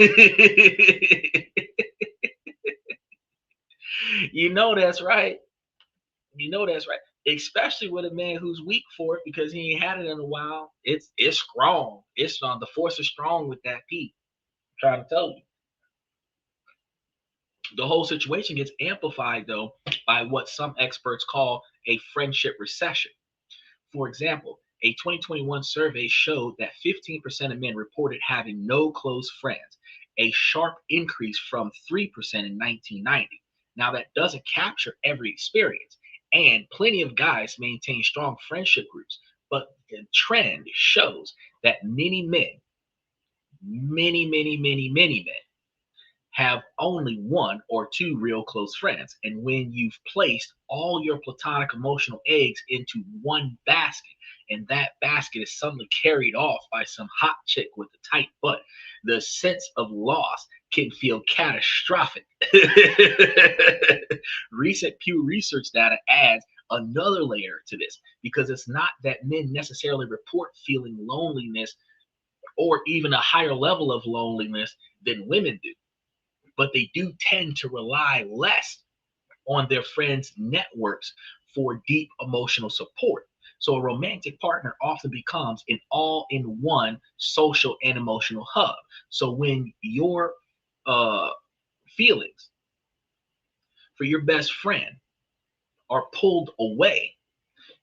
That's right. That's right. Especially with a man who's weak for it because he ain't had it in a while. It's strong. It's strong. The force is strong with that P. I'm trying to tell you. The whole situation gets amplified, though, by what some experts call a friendship recession. For example, a 2021 survey showed that 15% of men reported having no close friends, a sharp increase from 3% in 1990. Now, that doesn't capture every experience, and plenty of guys maintain strong friendship groups, but the trend shows that many men, many men, have only one or two real close friends. And when you've placed all your platonic emotional eggs into one basket, and that basket is suddenly carried off by some hot chick with a tight butt, the sense of loss can feel catastrophic. Recent Pew Research data adds another layer to this, because it's not that men necessarily report feeling loneliness or even a higher level of loneliness than women do, but they do tend to rely less on their friends' networks for deep emotional support. So a romantic partner often becomes an all-in-one social and emotional hub. So when your uh, feelings for your best friend are pulled away,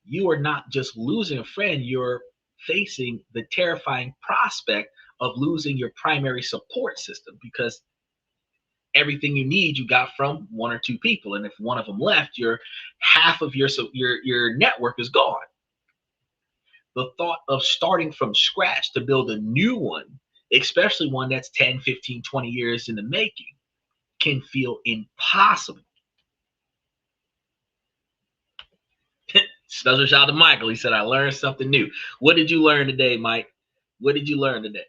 you are not just losing a friend, you're facing the terrifying prospect of losing your primary support system, because everything you need you got from one or two people, and if one of them left, your half of your network is gone. The thought of starting from scratch to build a new one, especially one that's 10, 15, 20 years in the making, can feel impossible. Special shout out to Michael. He said, I learned something new. What did you learn today, Mike? What did you learn today?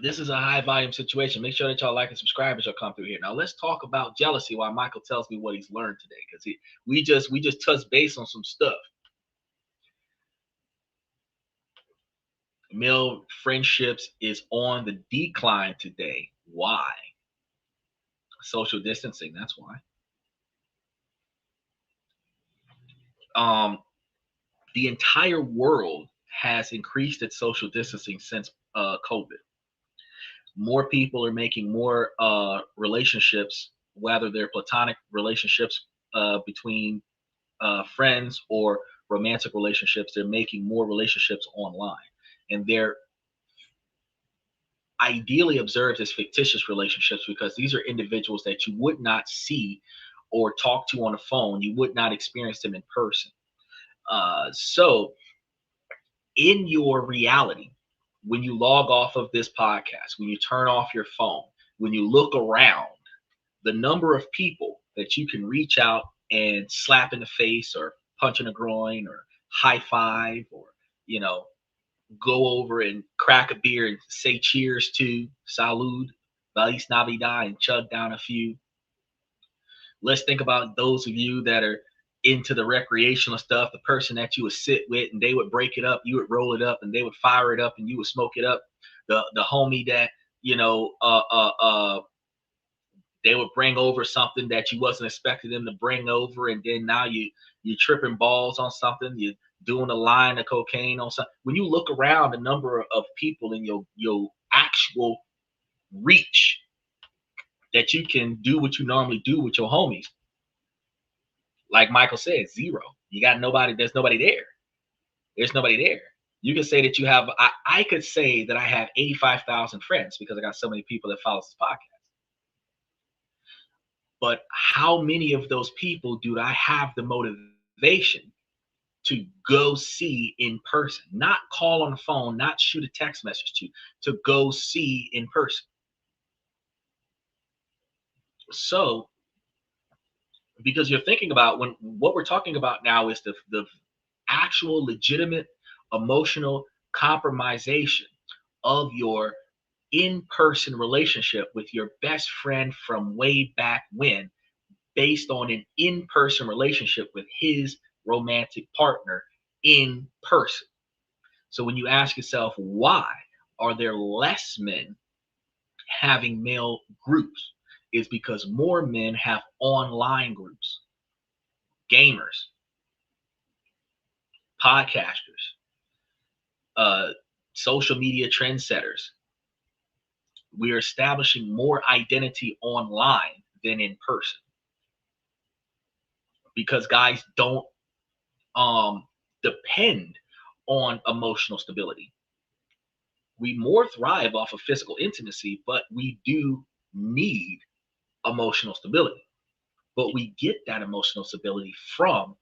This is a high volume situation. Make sure that y'all like and subscribe as y'all come through here. Now let's talk about jealousy while Michael tells me what he's learned today, because we just touched base on some stuff. Male friendships is on the decline today. Why? Social distancing. That's why. Um, the entire world has increased its social distancing since COVID. More people are making more relationships, whether they're platonic relationships between friends or romantic relationships. They're making more relationships online, and they're ideally observed as fictitious relationships, because these are individuals that you would not see or talk to on the phone. You would not experience them in person. So in your reality, when you log off of this podcast, when you turn off your phone, when you look around, the number of people that you can reach out and slap in the face or punch in the groin or high five, or, you know, go over and crack a beer and say cheers to, salud, Feliz Navidad, and chug down a few. Let's think about those of you that are into the recreational stuff, the person that you would sit with and they would break it up, you would roll it up, and they would fire it up and you would smoke it up. The homie that, you know, they would bring over something that you wasn't expecting them to bring over, and then now you tripping balls on something, you doing a line of cocaine on something. When you look around, the number of people in your actual reach that you can do what you normally do with your homies, like Michael said, zero. You got nobody. There's nobody there. There's nobody there. You can say that you have. I could say that I have 85,000 friends because I got so many people that follow this podcast. But how many of those people do I have the motivation to go see in person? Not call on the phone, not shoot a text message to go see in person. So, because you're thinking about, when what we're talking about now is the actual legitimate emotional compromisation of your in-person relationship with your best friend from way back when, based on an in-person relationship with his romantic partner in person. So when you ask yourself, why are there less men having male groups, is because more men have online groups, gamers, podcasters, uh, social media trendsetters. We are establishing more identity online than in person, because guys don't depend on emotional stability. We more thrive off of physical intimacy, but we do need emotional stability. But we get that emotional stability from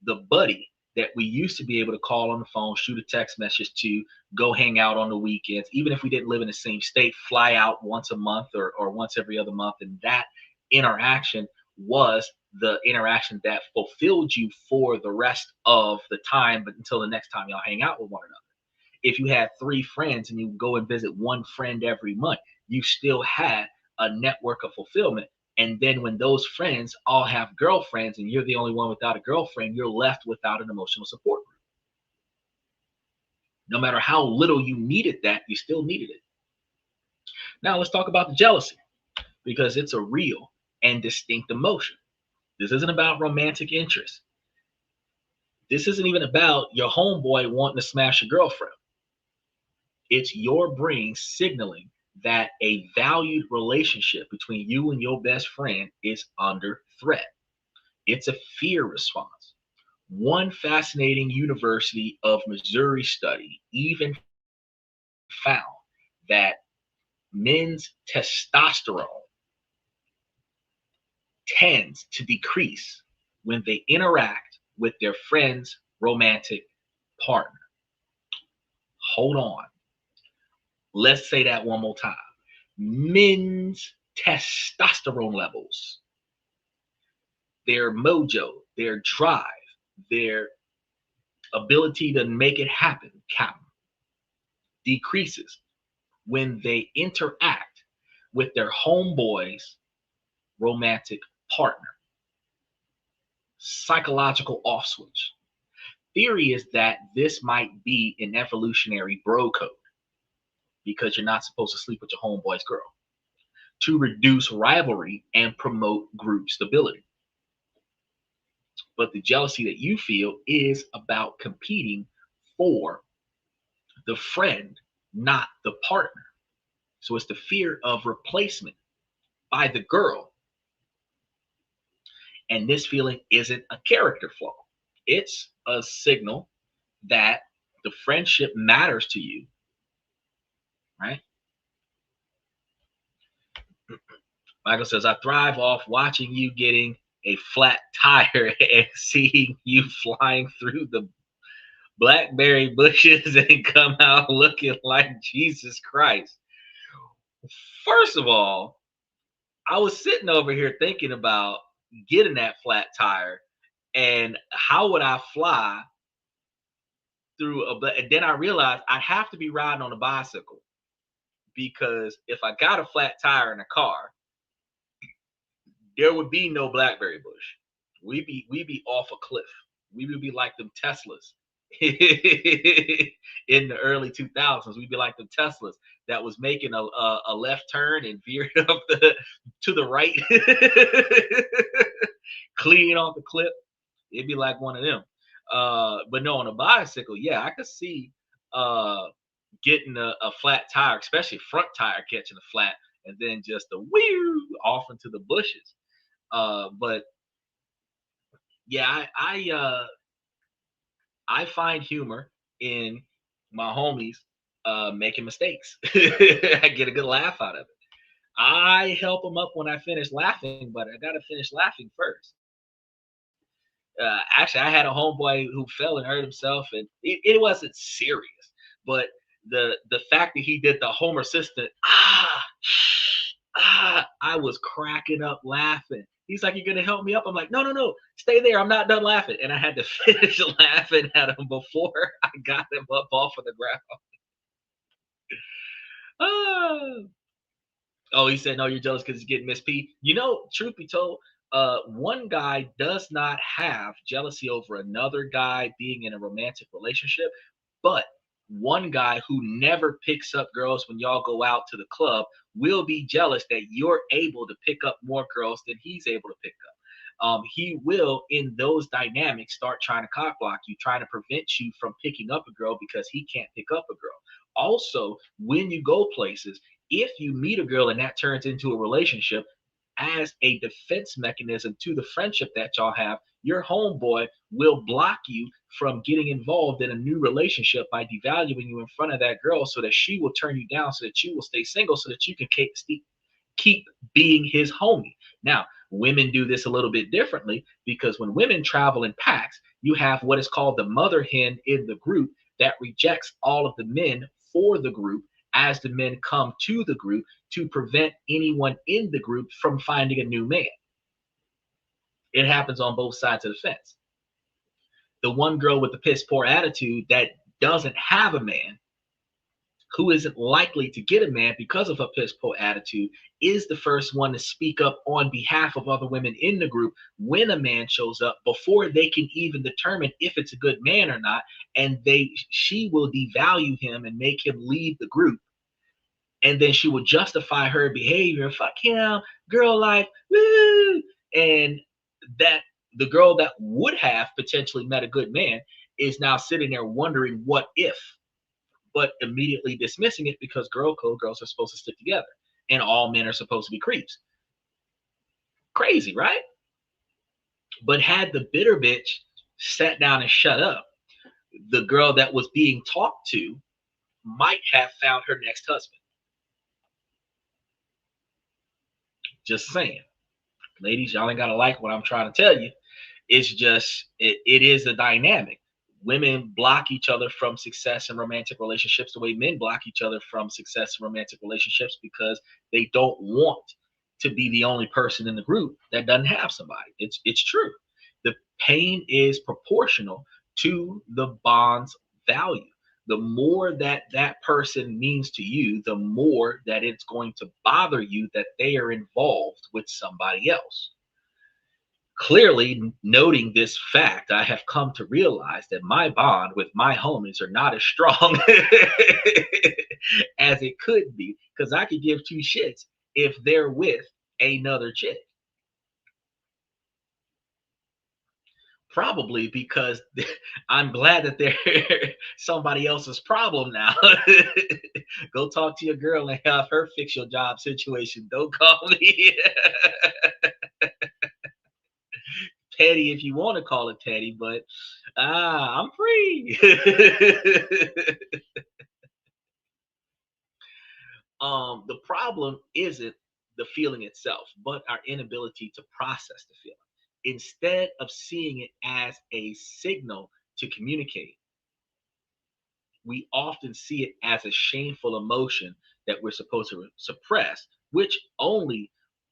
the buddy that we used to be able to call on the phone, shoot a text message to, go hang out on the weekends, even if we didn't live in the same state, fly out once a month or once every other month. And that interaction was the interaction that fulfilled you for the rest of the time, but until the next time y'all hang out with one another. If you had 3 friends and you go and visit one friend every month, you still had a network of fulfillment. And then when those friends all have girlfriends and you're the only one without a girlfriend, you're left without an emotional support group. No matter how little you needed that, you still needed it. Now let's talk about the jealousy, because it's a real and distinct emotion. This isn't about romantic interest. This isn't even about your homeboy wanting to smash your girlfriend. It's your brain signaling that a valued relationship between you and your best friend is under threat. It's a fear response. One fascinating University of Missouri study even found that men's testosterone tends to decrease when they interact with their friend's romantic partner. Hold on. Let's say that one more time. Men's testosterone levels, their mojo, their drive, their ability to make it happen, decreases when they interact with their homeboy's romantic partner. Psychological off switch. Theory is that this might be an evolutionary bro code, because you're not supposed to sleep with your homeboy's girl, to reduce rivalry and promote group stability. But the jealousy that you feel is about competing for the friend, not the partner. So it's the fear of replacement by the girl. And this feeling isn't a character flaw. It's a signal that the friendship matters to you, right? Michael says, I thrive off watching you getting a flat tire and seeing you flying through the blackberry bushes and come out looking like Jesus Christ. First of all, I was sitting over here thinking about getting that flat tire and how would I fly through and then I realized I'd have to be riding on a bicycle, because if I got a flat tire in a car, there would be no blackberry bush. We'd be off a cliff. We would be like them Teslas in the early 2000s. We'd be like them Teslas that was making a left turn and veered up to the right, clean off the cliff. It'd be like one of them. But no, on a bicycle, yeah, I could see getting a flat tire, especially front tire catching a flat, and then just a wheel off into the bushes. But yeah, I find humor in my homies making mistakes. I get a good laugh out of it. I help them up when I finish laughing, but I gotta finish laughing first. Actually, I had a homeboy who fell and hurt himself, and it wasn't serious, but the fact that he did the Homer assistant, I was cracking up laughing. He's like, "You're gonna help me up?" I'm like, "No, no, no, stay there. I'm not done laughing." And I had to finish laughing at him before I got him up off of the ground. Ah. Oh, he said, "No, you're jealous because he's getting Miss P." You know, truth be told, one guy does not have jealousy over another guy being in a romantic relationship, but one guy who never picks up girls when y'all go out to the club will be jealous that you're able to pick up more girls than he's able to pick up. He will, in those dynamics, start trying to cock block you, trying to prevent you from picking up a girl because he can't pick up a girl. Also, when you go places, if you meet a girl and that turns into a relationship, as a defense mechanism to the friendship that y'all have, your homeboy will block you from getting involved in a new relationship by devaluing you in front of that girl, so that she will turn you down, so that you will stay single, so that you can keep being his homie. Now, women do this a little bit differently, because when women travel in packs, you have what is called the mother hen in the group that rejects all of the men for the group as the men come to the group, to prevent anyone in the group from finding a new man. It happens on both sides of the fence. The one girl with the piss poor attitude that doesn't have a man, who isn't likely to get a man because of her piss poor attitude, is the first one to speak up on behalf of other women in the group when a man shows up before they can even determine if it's a good man or not. And she will devalue him and make him leave the group. And then she will justify her behavior. Fuck him, girl life, woo. And that the girl that would have potentially met a good man is now sitting there wondering what if, but immediately dismissing it because girl code, girls are supposed to stick together and all men are supposed to be creeps. Crazy, right? But had the bitter bitch sat down and shut up, the girl that was being talked to might have found her next husband. Just saying. Ladies, y'all ain't gotta like what I'm trying to tell you. It's just, it is a dynamic. Women block each other from success in romantic relationships the way men block each other from success in romantic relationships, because they don't want to be the only person in the group that doesn't have somebody. It's true. The pain is proportional to the bond's value. The more that that person means to you, the more that it's going to bother you that they are involved with somebody else. Clearly, noting this fact, I have come to realize that my bond with my homies are not as strong as it could be, because I could give two shits if they're with another chick. Probably because I'm glad that they're somebody else's problem now. Go talk to your girl and have her fix your job situation. Don't call me. Petty if you want to call it petty, but I'm free. The problem isn't the feeling itself, but our inability to process the feeling. Instead of seeing it as a signal to communicate, we often see it as a shameful emotion that we're supposed to suppress, which only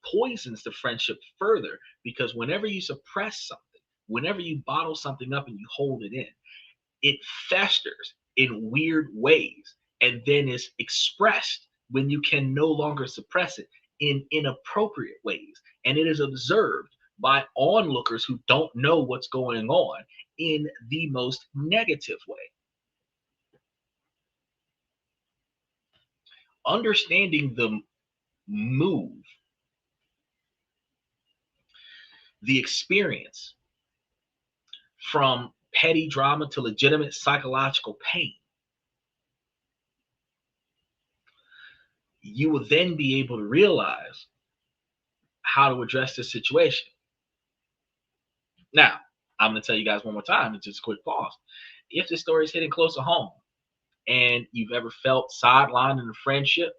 poisons the friendship further. Because whenever you suppress something, whenever you bottle something up and you hold it in, it festers in weird ways and then is expressed when you can no longer suppress it in inappropriate ways. And it is observed by onlookers who don't know what's going on in the most negative way. Understanding the move, the experience from petty drama to legitimate psychological pain, you will then be able to realize how to address this situation. Now, I'm going to tell you guys one more time, and just a quick pause. If the story is hitting close to home and you've ever felt sidelined in a friendship,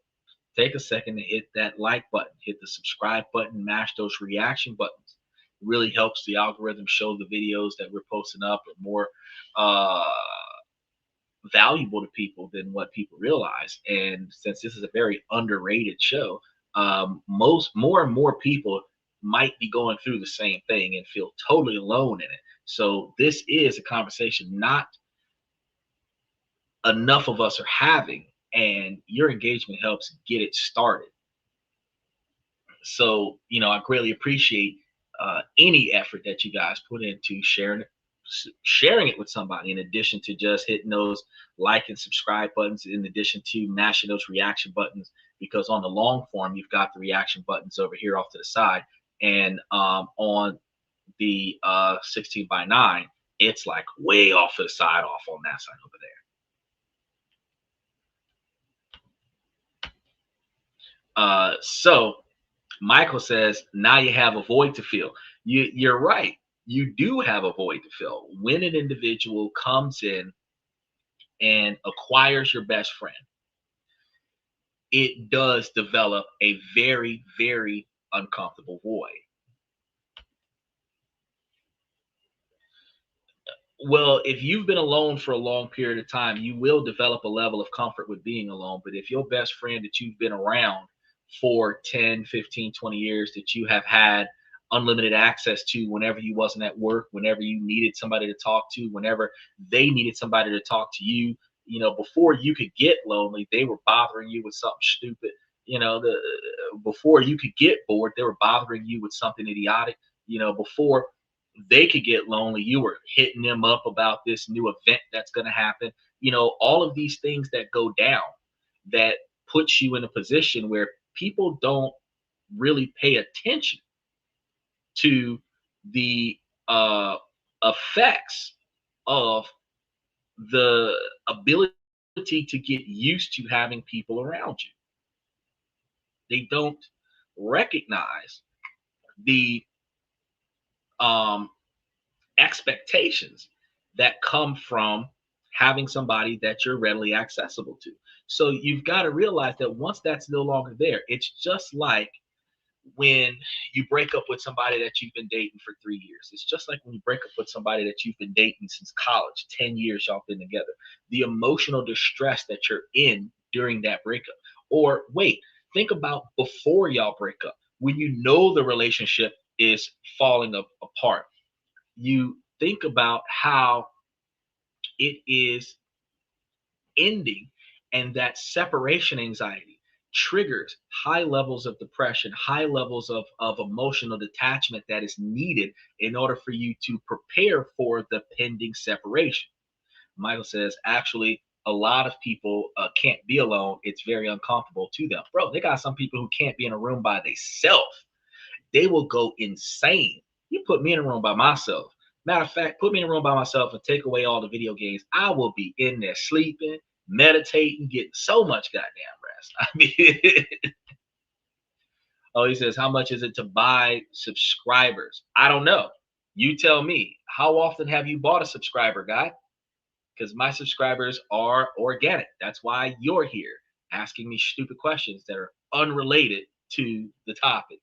take a second to hit that like button, hit the subscribe button, mash those reaction buttons. It really helps the algorithm show the videos that we're posting up are more valuable to people than what people realize. And since this is a very underrated show, more and more people might be going through the same thing and feel totally alone in it. So this is a conversation not enough of us are having, and your engagement helps get it started. So, I greatly appreciate any effort that you guys put into sharing it with somebody, in addition to just hitting those like and subscribe buttons, in addition to mashing those reaction buttons, because on the long form, you've got the reaction buttons over here off to the side. And on the 16:9, it's like way off to the side, off on that side over there. So Michael says, now you have a void to fill. You're right. You do have a void to fill. When an individual comes in and acquires your best friend, it does develop a very, very uncomfortable void. Well, if you've been alone for a long period of time, you will develop a level of comfort with being alone. But if your best friend that you've been around for 10, 15, 20 years, that you have had unlimited access to whenever you wasn't at work, whenever you needed somebody to talk to, whenever they needed somebody to talk to you. You know, before you could get lonely, they were bothering you with something stupid. You know, before you could get bored, they were bothering you with something idiotic. You know, before they could get lonely, you were hitting them up about this new event that's going to happen. You know, all of these things that go down that puts you in a position where people don't really pay attention to the effects of the ability to get used to having people around you. They don't recognize the um, expectations that come from having somebody that you're readily accessible to. So you've got to realize that once that's no longer there, it's just like when you break up with somebody that you've been dating for 3 years. It's just like when you break up with somebody that you've been dating since college, 10 years y'all been together. The emotional distress that you're in during that breakup. Or wait, think about before y'all break up, when you know the relationship is falling apart. You think about how it is ending, and that separation anxiety triggers high levels of depression, high levels of emotional detachment that is needed in order for you to prepare for the pending separation. Michael says, actually, a lot of people can't be alone. It's very uncomfortable to them. Bro, they got some people who can't be in a room by themselves. They will go insane. You put me in a room by myself. Matter of fact, put me in a room by myself and take away all the video games. I will be in there sleeping, meditating, getting so much goddamn rest. I mean, oh, he says, how much is it to buy subscribers? I don't know. You tell me. How often have you bought a subscriber, guy? Because my subscribers are organic. That's why you're here asking me stupid questions that are unrelated to the topic.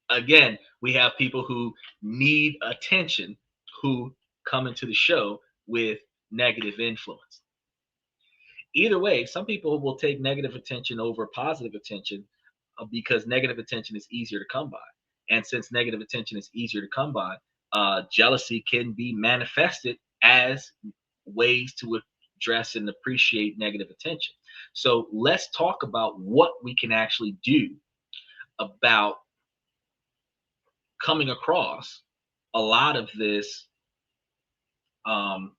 Again, we have people who need attention who come into the show with negative influence. Either way, some people will take negative attention over positive attention because negative attention is easier to come by. And since negative attention is easier to come by, jealousy can be manifested as ways to address and appreciate negative attention. So let's talk about what we can actually do about coming across a lot of this um,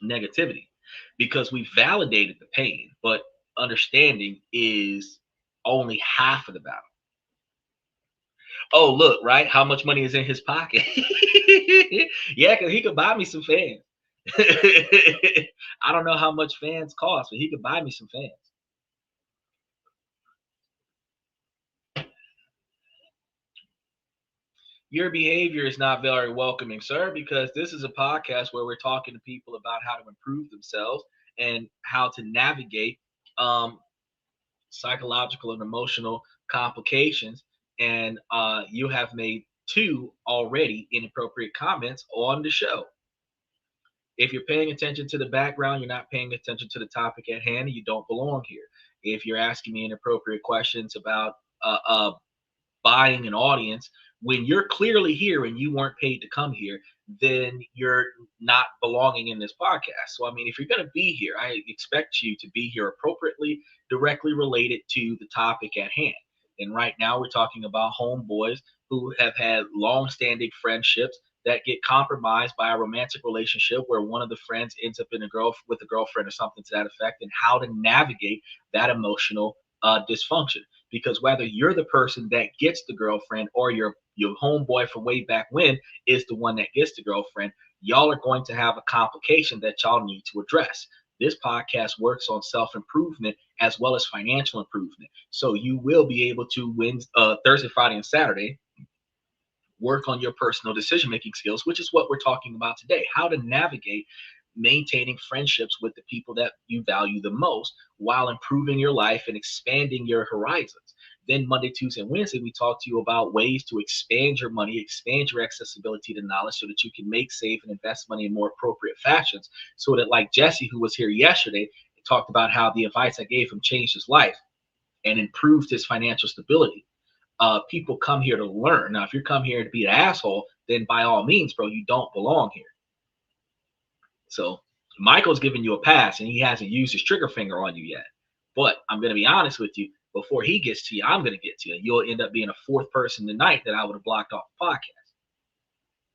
negativity, because we validated the pain, but understanding is only half of the battle. Oh, look, right? How much money is in his pocket? Yeah, because he could buy me some fans. I don't know how much fans cost, but he could buy me some fans. Your behavior is not very welcoming, sir, because this is a podcast where we're talking to people about how to improve themselves and how to navigate um, psychological and emotional complications. And you have made two already inappropriate comments on the show. If you're paying attention to the background, you're not paying attention to the topic at hand, and you don't belong here. If you're asking me inappropriate questions about buying an audience when you're clearly here and you weren't paid to come here, then you're not belonging in this podcast. So, I mean, if you're going to be here, I expect you to be here appropriately, directly related to the topic at hand. And right now, we're talking about homeboys who have had long-standing friendships that get compromised by a romantic relationship where one of the friends ends up in with a girlfriend or something to that effect, and how to navigate that emotional dysfunction. Because whether you're the person that gets the girlfriend or your homeboy from way back when is the one that gets the girlfriend, y'all are going to have a complication that y'all need to address. This podcast works on self-improvement as well as financial improvement. So you will be able to win Thursday, Friday, and Saturday, work on your personal decision-making skills, which is what we're talking about today. How to navigate maintaining friendships with the people that you value the most while improving your life and expanding your horizons. Then Monday, Tuesday, and Wednesday, we talk to you about ways to expand your money, expand your accessibility to knowledge so that you can make, save, and invest money in more appropriate fashions. So that, like Jesse, who was here yesterday, talked about how the advice I gave him changed his life. and improved his financial stability. People come here to learn. Now, if you come here to be an asshole, then by all means, bro, you don't belong here. So Michael's giving you a pass, and he hasn't used his trigger finger on you yet. But I'm going to be honest with you. Before he gets to you, I'm going to get to you. You'll end up being a fourth person tonight that I would have blocked off the podcast.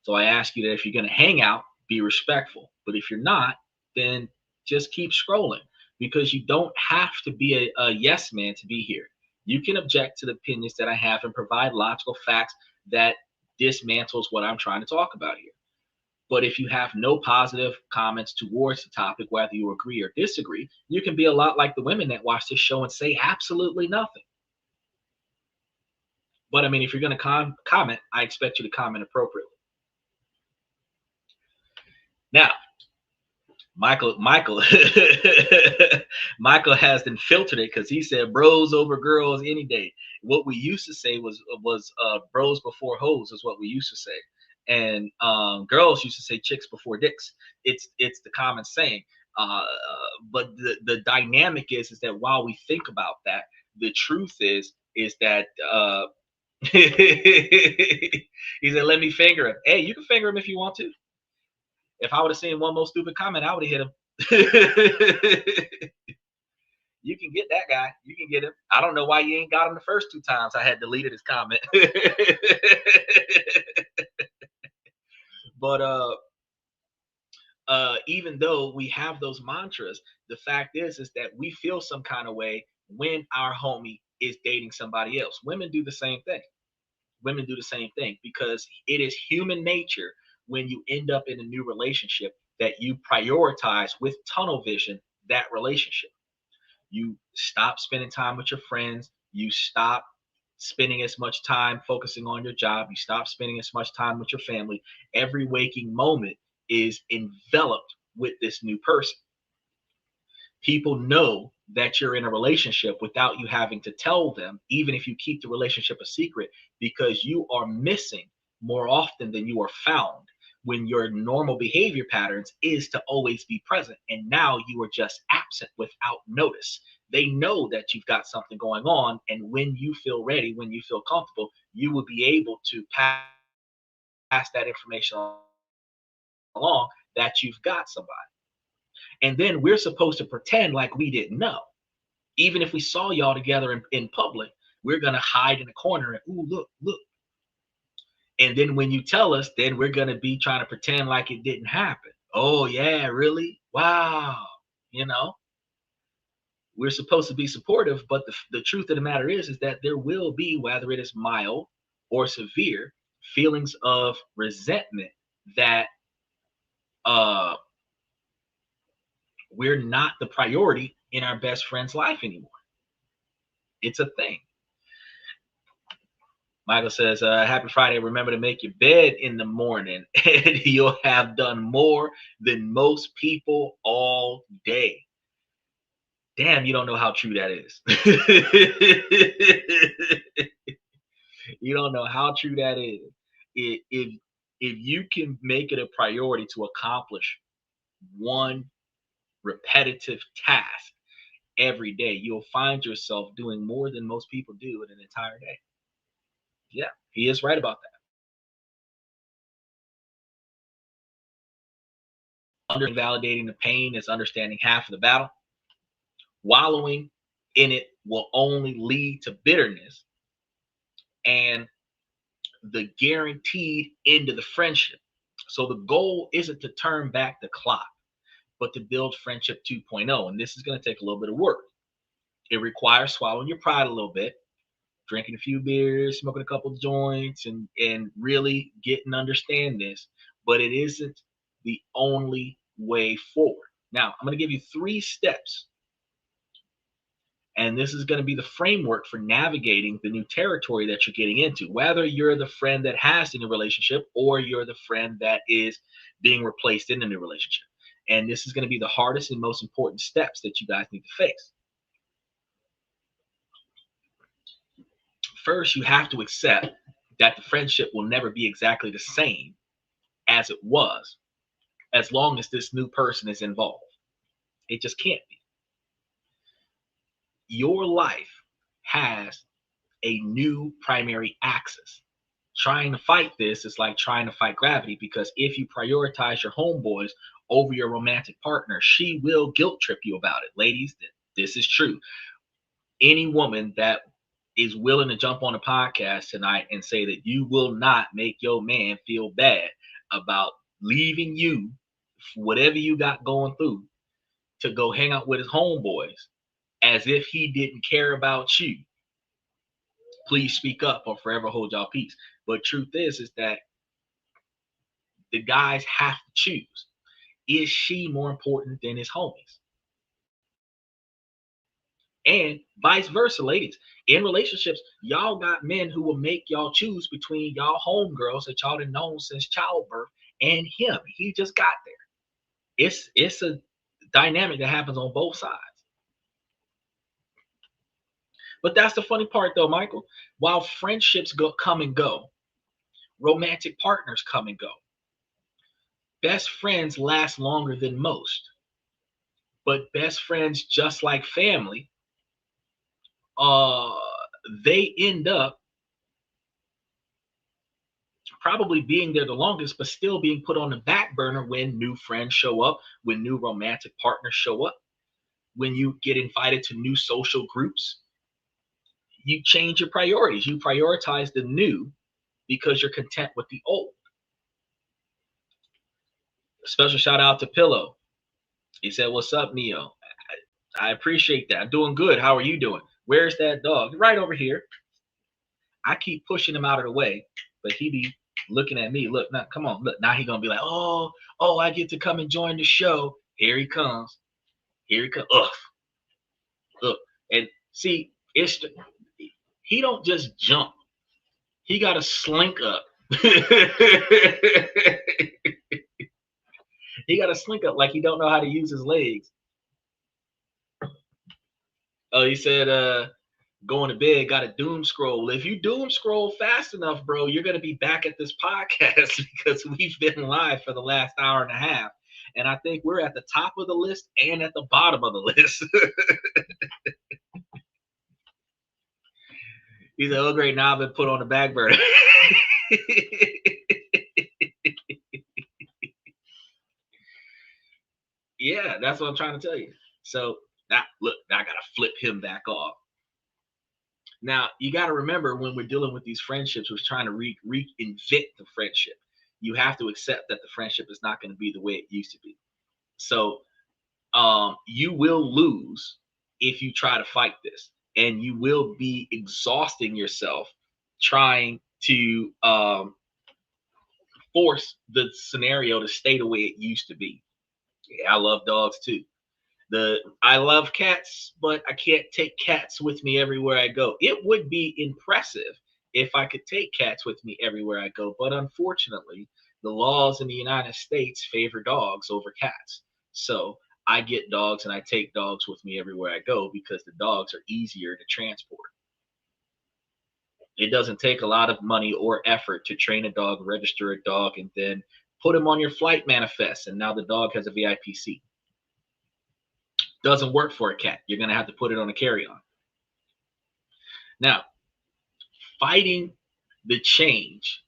So I ask you that if you're going to hang out, be respectful. But if you're not, then just keep scrolling, because you don't have to be a yes man to be here. You can object to the opinions that I have and provide logical facts that dismantles what I'm trying to talk about here. But if you have no positive comments towards the topic, whether you agree or disagree, you can be a lot like the women that watch this show and say absolutely nothing. But I mean, if you're going to comment, I expect you to comment appropriately. Now, Michael Michael has then filtered it, because he said bros over girls any day. What we used to say was bros before hoes is what we used to say. And girls used to say chicks before dicks. It's the common saying. But the dynamic is that while we think about that, the truth is that he said, let me finger him. Hey, you can finger him if you want to. If I would have seen one more stupid comment, I would have hit him. You can get that guy. You can get him. I don't know why you ain't got him the first 2 times. I had deleted his comment. But even though we have those mantras, the fact is that we feel some kind of way when our homie is dating somebody else. Women do the same thing. Women do the same thing, because it is human nature when you end up in a new relationship that you prioritize with tunnel vision that relationship. You stop spending time with your friends. You stop spending as much time focusing on your job. You stop spending as much time with your family. Every waking moment is enveloped with this new person. People know that you're in a relationship without you having to tell them, even if you keep the relationship a secret, because you are missing more often than you are found, when your normal behavior patterns is to always be present. And now you are just absent without notice. They know that you've got something going on. And when you feel ready, when you feel comfortable, you will be able to pass that information along that you've got somebody. And then we're supposed to pretend like we didn't know. Even if we saw y'all together in public, we're going to hide in the corner and, ooh, look. And then when you tell us, then we're going to be trying to pretend like it didn't happen. Oh, yeah, really? Wow. You know, we're supposed to be supportive, but the truth of the matter is that there will be, whether it is mild or severe, feelings of resentment that we're not the priority in our best friend's life anymore. It's a thing. Michael says, happy Friday. Remember to make your bed in the morning, and you'll have done more than most people all day. Damn, you don't know how true that is. You don't know how true that is. If you can make it a priority to accomplish one repetitive task every day, you'll find yourself doing more than most people do in an entire day. Yeah, he is right about that. Invalidating the pain is understanding half of the battle. Wallowing in it will only lead to bitterness and the guaranteed end of the friendship. So the goal isn't to turn back the clock, but to build friendship 2.0. And this is going to take a little bit of work. It requires swallowing your pride a little bit, drinking a few beers, smoking a couple of joints, and really getting to understand this. But it isn't the only way forward. Now, I'm going to give you 3 steps. And this is going to be the framework for navigating the new territory that you're getting into, whether you're the friend that has the new relationship or you're the friend that is being replaced in the new relationship. And this is going to be the hardest and most important steps that you guys need to face. First, you have to accept that the friendship will never be exactly the same as it was as long as this new person is involved. It just can't be. Your life has a new primary axis. Trying to fight this is like trying to fight gravity, because if you prioritize your homeboys over your romantic partner, she will guilt trip you about it. Ladies, this is true. Any woman that is willing to jump on a podcast tonight and say that you will not make your man feel bad about leaving you, whatever you got going through, to go hang out with his homeboys as if he didn't care about you, please speak up or forever hold y'all peace. But truth is that the guys have to choose. Is she more important than his homies? And vice versa, ladies. In relationships, y'all got men who will make y'all choose between y'all homegirls that y'all have known since childbirth and him. He just got there. It's a dynamic that happens on both sides. But that's the funny part, though, Michael. While friendships come and go, romantic partners come and go. Best friends last longer than most. But best friends, just like family, they end up probably being there the longest, but still being put on the back burner when new friends show up, when new romantic partners show up, when you get invited to new social groups. You change your priorities. You prioritize the new because you're content with the old. Special shout out to Pillow. He said, "What's up, Neo? I appreciate that. I'm doing good. How are you doing? Where's that dog? Right over here." I keep pushing him out of the way, but he be looking at me. Look, now, come on. Look, now he gonna be like, oh, I get to come and join the show. Here he comes. Here he comes. Ugh. Ugh. And see, he don't just jump. He got to slink up. He got to slink up like he don't know how to use his legs. Oh, he said, going to bed, got a doom scroll. If you doom scroll fast enough, bro, you're going to be back at this podcast because we've been live for the last hour and a half. And I think we're at the top of the list and at the bottom of the list. He said, oh, great. Now I've been put on the back burner. Yeah, that's what I'm trying to tell you. So now, look, now I got to flip him back off. Now, you got to remember when we're dealing with these friendships, we're trying to reinvent the friendship. You have to accept that the friendship is not going to be the way it used to be. So you will lose if you try to fight this. And you will be exhausting yourself trying to force the scenario to stay the way it used to be. Yeah, I love dogs too. I love cats, but I can't take cats with me everywhere I go. It would be impressive if I could take cats with me everywhere I go, but unfortunately, the laws in the United States favor dogs over cats. So I get dogs and I take dogs with me everywhere I go because the dogs are easier to transport. It doesn't take a lot of money or effort to train a dog, register a dog, and then put him on your flight manifest, and now the dog has a VIP seat. Doesn't work for a cat. You're going to have to put it on a carry-on. Now, fighting the change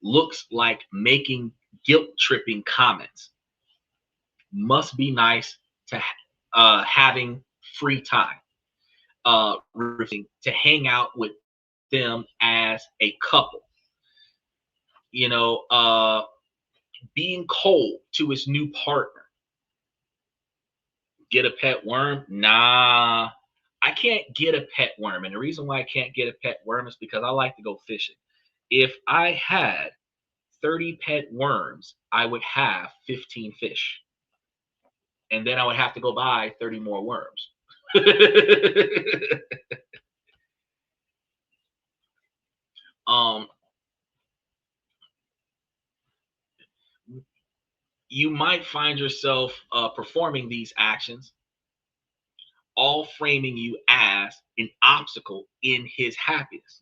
looks like making guilt-tripping comments. Must be nice to having free time. To hang out with them as a couple. You know, being cold to his new partner. Get a pet worm? Nah, I can't get a pet worm. And the reason why I can't get a pet worm is because I like to go fishing. If I had 30 pet worms, I would have 15 fish. And then I would have to go buy 30 more worms. You might find yourself performing these actions, all framing you as an obstacle in his happiness.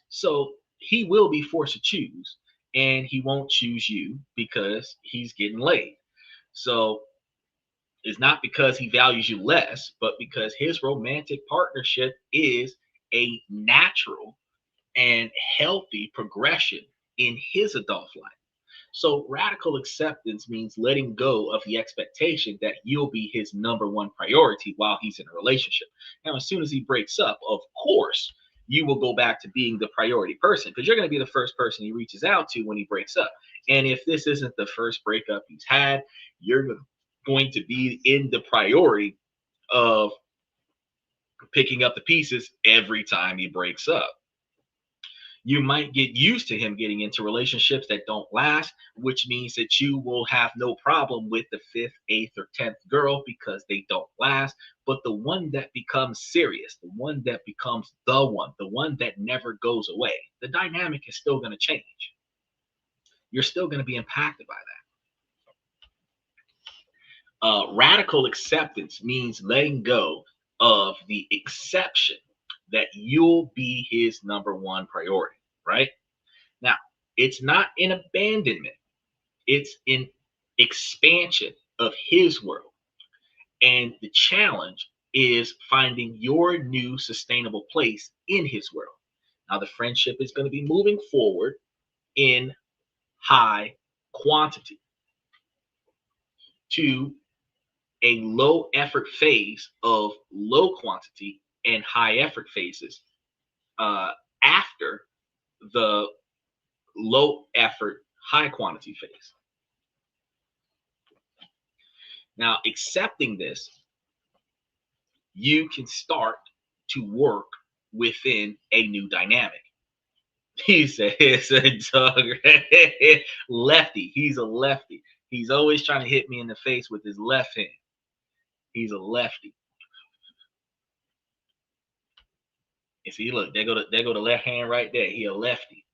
So he will be forced to choose, and he won't choose you because he's getting laid. So It's not because he values you less, but because his romantic partnership is a natural and healthy progression in his adult life. So radical acceptance means letting go of the expectation that you'll be his number one priority while he's in a relationship. Now, as soon as he breaks up, of course, you will go back to being the priority person because you're going to be the first person he reaches out to when he breaks up. And if this isn't the first breakup he's had, you're going to be in the priority of picking up the pieces every time he breaks up. You might get used to him getting into relationships that don't last, which means that you will have no problem with the fifth, eighth, or 10th girl because they don't last. But the one that becomes serious, the one that becomes the one that never goes away, the dynamic is still going to change. You're still going to be impacted by that. Radical acceptance means letting go of the exception that you'll be his number one priority, right? Now, it's not an abandonment, it's an expansion of his world. And the challenge is finding your new sustainable place in his world. Now, the friendship is going to be moving forward in high quantity to a low effort phase of low quantity and high effort phases after the low effort, high quantity phase. Now, accepting this, you can start to work within a new dynamic. He said, it's a dog. Lefty. He's a lefty. He's always trying to hit me in the face with his left hand. He's a lefty. And see, look, there go the left hand right there. He a lefty.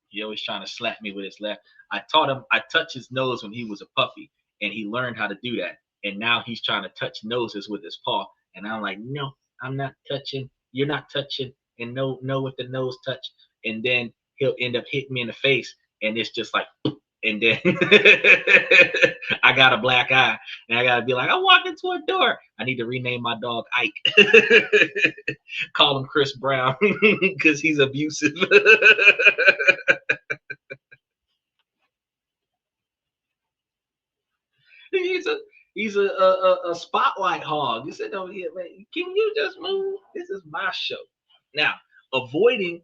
He always trying to slap me with his left. I taught him, I touched his nose when he was a puppy, and he learned how to do that. And now he's trying to touch noses with his paw. And I'm like, no, I'm not touching. You're not touching. And no with the nose touch. And then he'll end up hitting me in the face. And it's just like, and then I got a black eye. And I got to be like, I walked into a door. I need to rename my dog Ike. Call him Chris Brown because he's abusive. He's a spotlight hog. You said, "Oh yeah, man, can you just move? This is my show." Now, avoiding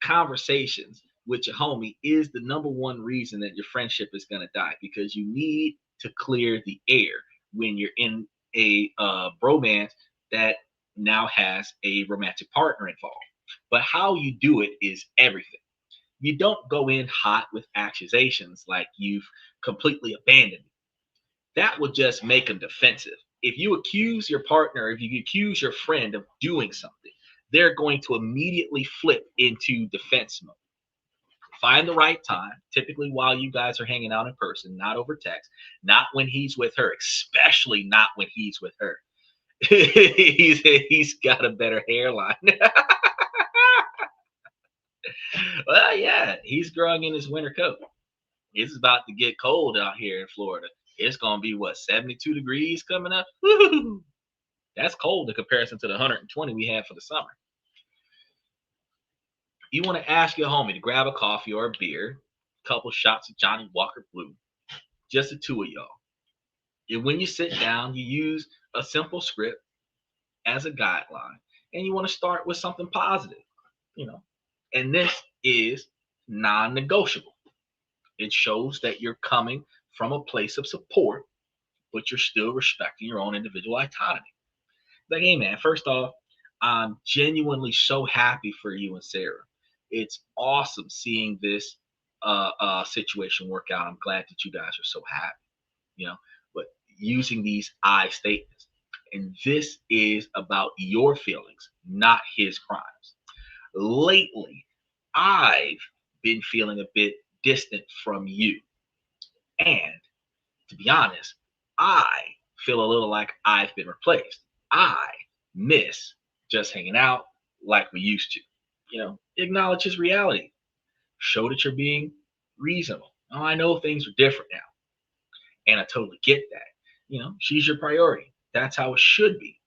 conversations with your homie is the number one reason that your friendship is gonna die because you need to clear the air when you're in a bromance that now has a romantic partner involved. But how you do it is everything. You don't go in hot with accusations like you've completely abandoned me. That will just make them defensive. If you accuse your partner, if you accuse your friend of doing something, they're going to immediately flip into defense mode. Find the right time, typically while you guys are hanging out in person, not over text, not when he's with her, especially not when he's with her. he's got a better hairline. Well, yeah, he's growing in his winter coat. It's about to get cold out here in Florida. It's going to be, what, 72 degrees coming up? Woo-hoo! That's cold in comparison to the 120 we had for the summer. You want to ask your homie to grab a coffee or a beer, a couple shots of Johnny Walker Blue, just the two of y'all. And when you sit down, you use a simple script as a guideline, and you want to start with something positive, you know. And this is non-negotiable. It shows that you're coming from a place of support, but you're still respecting your own individual autonomy. Like, hey man, first off, I'm genuinely so happy for you and Sarah. It's awesome seeing this situation work out. I'm glad that you guys are so happy, you know, but using these I statements. And this is about your feelings, not his crimes. Lately, I've been feeling a bit distant from you. And to be honest, I feel a little like I've been replaced. I miss just hanging out like we used to. You know, acknowledge his reality. Show that you're being reasonable. Oh, I know things are different now. And I totally get that. She's your priority. That's how it should be.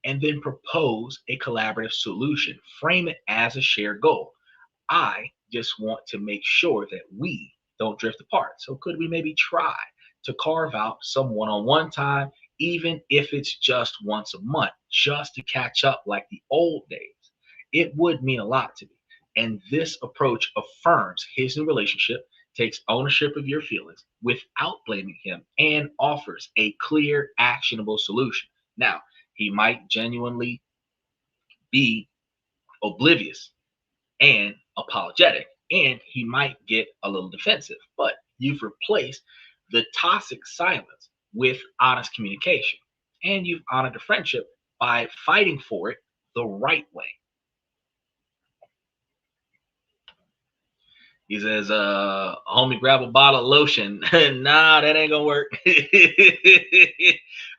And then propose a collaborative solution. Frame it as a shared goal. I just want to make sure that we don't drift apart. So could we maybe try to carve out some one-on-one time, even if it's just once a month, just to catch up like the old days? It would mean a lot to me. And this approach affirms his new relationship, takes ownership of your feelings without blaming him, and offers a clear, actionable solution. Now, he might genuinely be oblivious and apologetic, and he might get a little defensive, but you've replaced the toxic silence with honest communication, and you've honored the friendship by fighting for it the right way. He says, homie, grab a bottle of lotion. Nah, that ain't gonna work.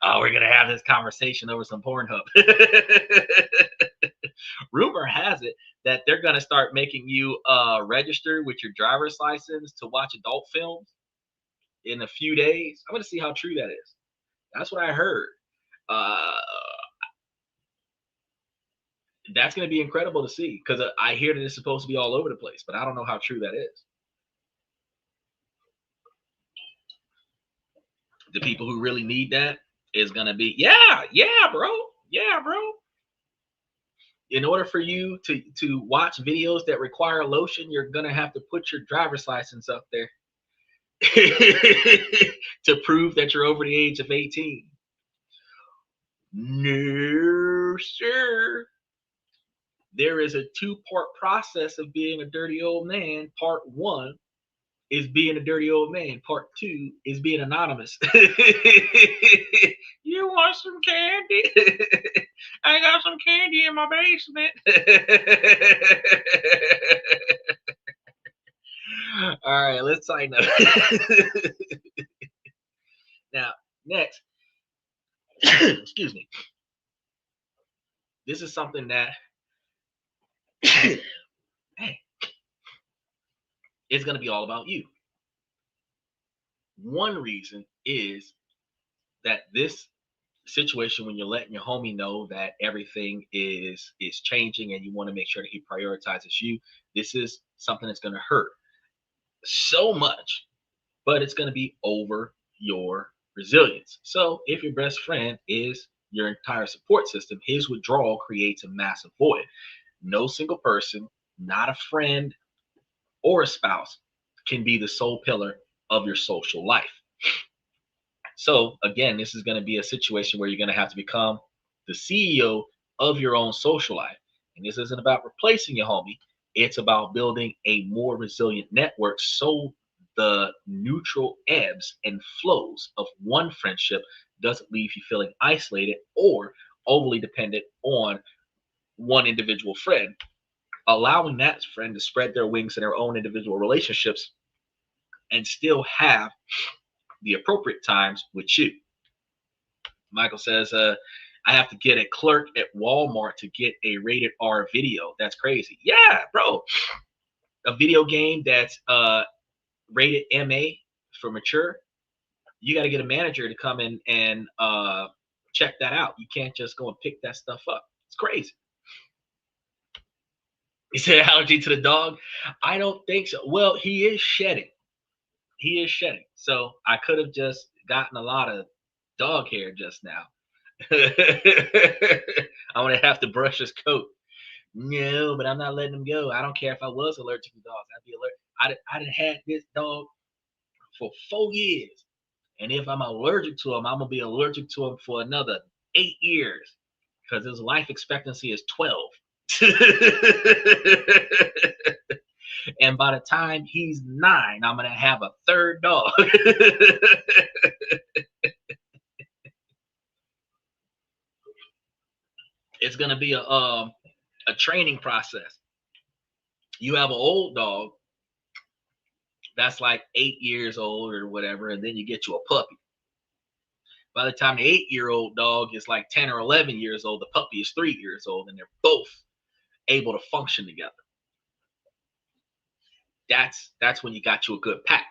Oh, we're gonna have this conversation over some Pornhub. Rumor has it that they're gonna start making you register with your driver's license to watch adult films in a few days. I'm gonna see how true that is. That's what I heard. Uh, that's gonna be incredible to see, because I hear that it's supposed to be all over the place, but I don't know how true that is. The people who really need that is gonna be, yeah, bro. In order for you to watch videos that require lotion, you're gonna have to put your driver's license up there to prove that you're over the age of 18. No, sir. There is a two-part process of being a dirty old man. Part one is being a dirty old man. Part two is being anonymous. You want some candy? I got some candy in my basement. All right, let's sign up. Now, next, excuse me. This is something that hey, it's going to be all about you. One reason is that this situation, when you're letting your homie know that everything is changing and you want to make sure that he prioritizes you, this is something that's going to hurt so much, but it's going to be over your resilience. So if your best friend is your entire support system, his withdrawal creates a massive void. No single person, not a friend or a spouse, can be the sole pillar of your social life. So again, this is going to be a situation where you're going to have to become the CEO of your own social life. And this isn't about replacing your homie. It's about building a more resilient network so the neutral ebbs and flows of one friendship doesn't leave you feeling isolated or overly dependent on one individual friend, allowing that friend to spread their wings in their own individual relationships and still have the appropriate times with you. Michael says, I have to get a clerk at Walmart to get a rated R video. That's crazy. Yeah, bro. A video game that's rated MA for mature, you got to get a manager to come in and check that out. You can't just go and pick that stuff up. It's crazy. He said allergy to the dog. I don't think so. Well, he is shedding. So I could have just gotten a lot of dog hair just now. I'm gonna have to brush his coat. No, but I'm not letting him go. I don't care if I was allergic to dogs. I'd be allergic. I'd had this dog for 4 years, and if I'm allergic to him, I'm gonna be allergic to him for another 8 years because his life expectancy is 12. And by the time he's 9, I'm gonna have a third dog. It's gonna be a training process. You have an old dog that's like 8 years old or whatever, and then you get you a puppy. By the time the 8-year-old dog is like 10 or 11 years old, the puppy is 3 years old, and they're both able to function together. That's when you got you a good pack.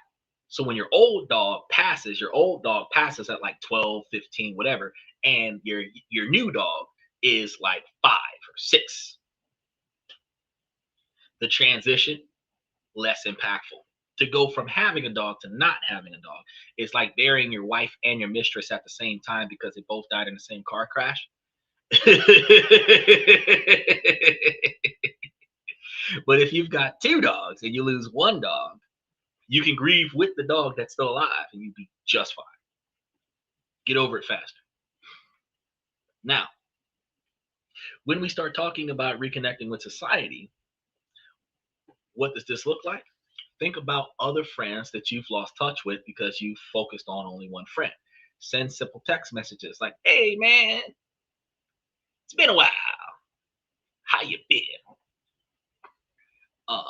So when your old dog passes at like 12, 15, whatever, and your new dog is like 5 or 6, the transition less impactful. To go from having a dog to not having a dog, it's like burying your wife and your mistress at the same time because they both died in the same car crash. But if you've got 2 dogs and you lose one dog, you can grieve with the dog that's still alive and you'd be just fine. Get over it faster. Now, when we start talking about reconnecting with society, what does this look like? Think about other friends that you've lost touch with because you focused on only one friend. Send simple text messages like, "Hey man, it's been a while. How you been?" Uh,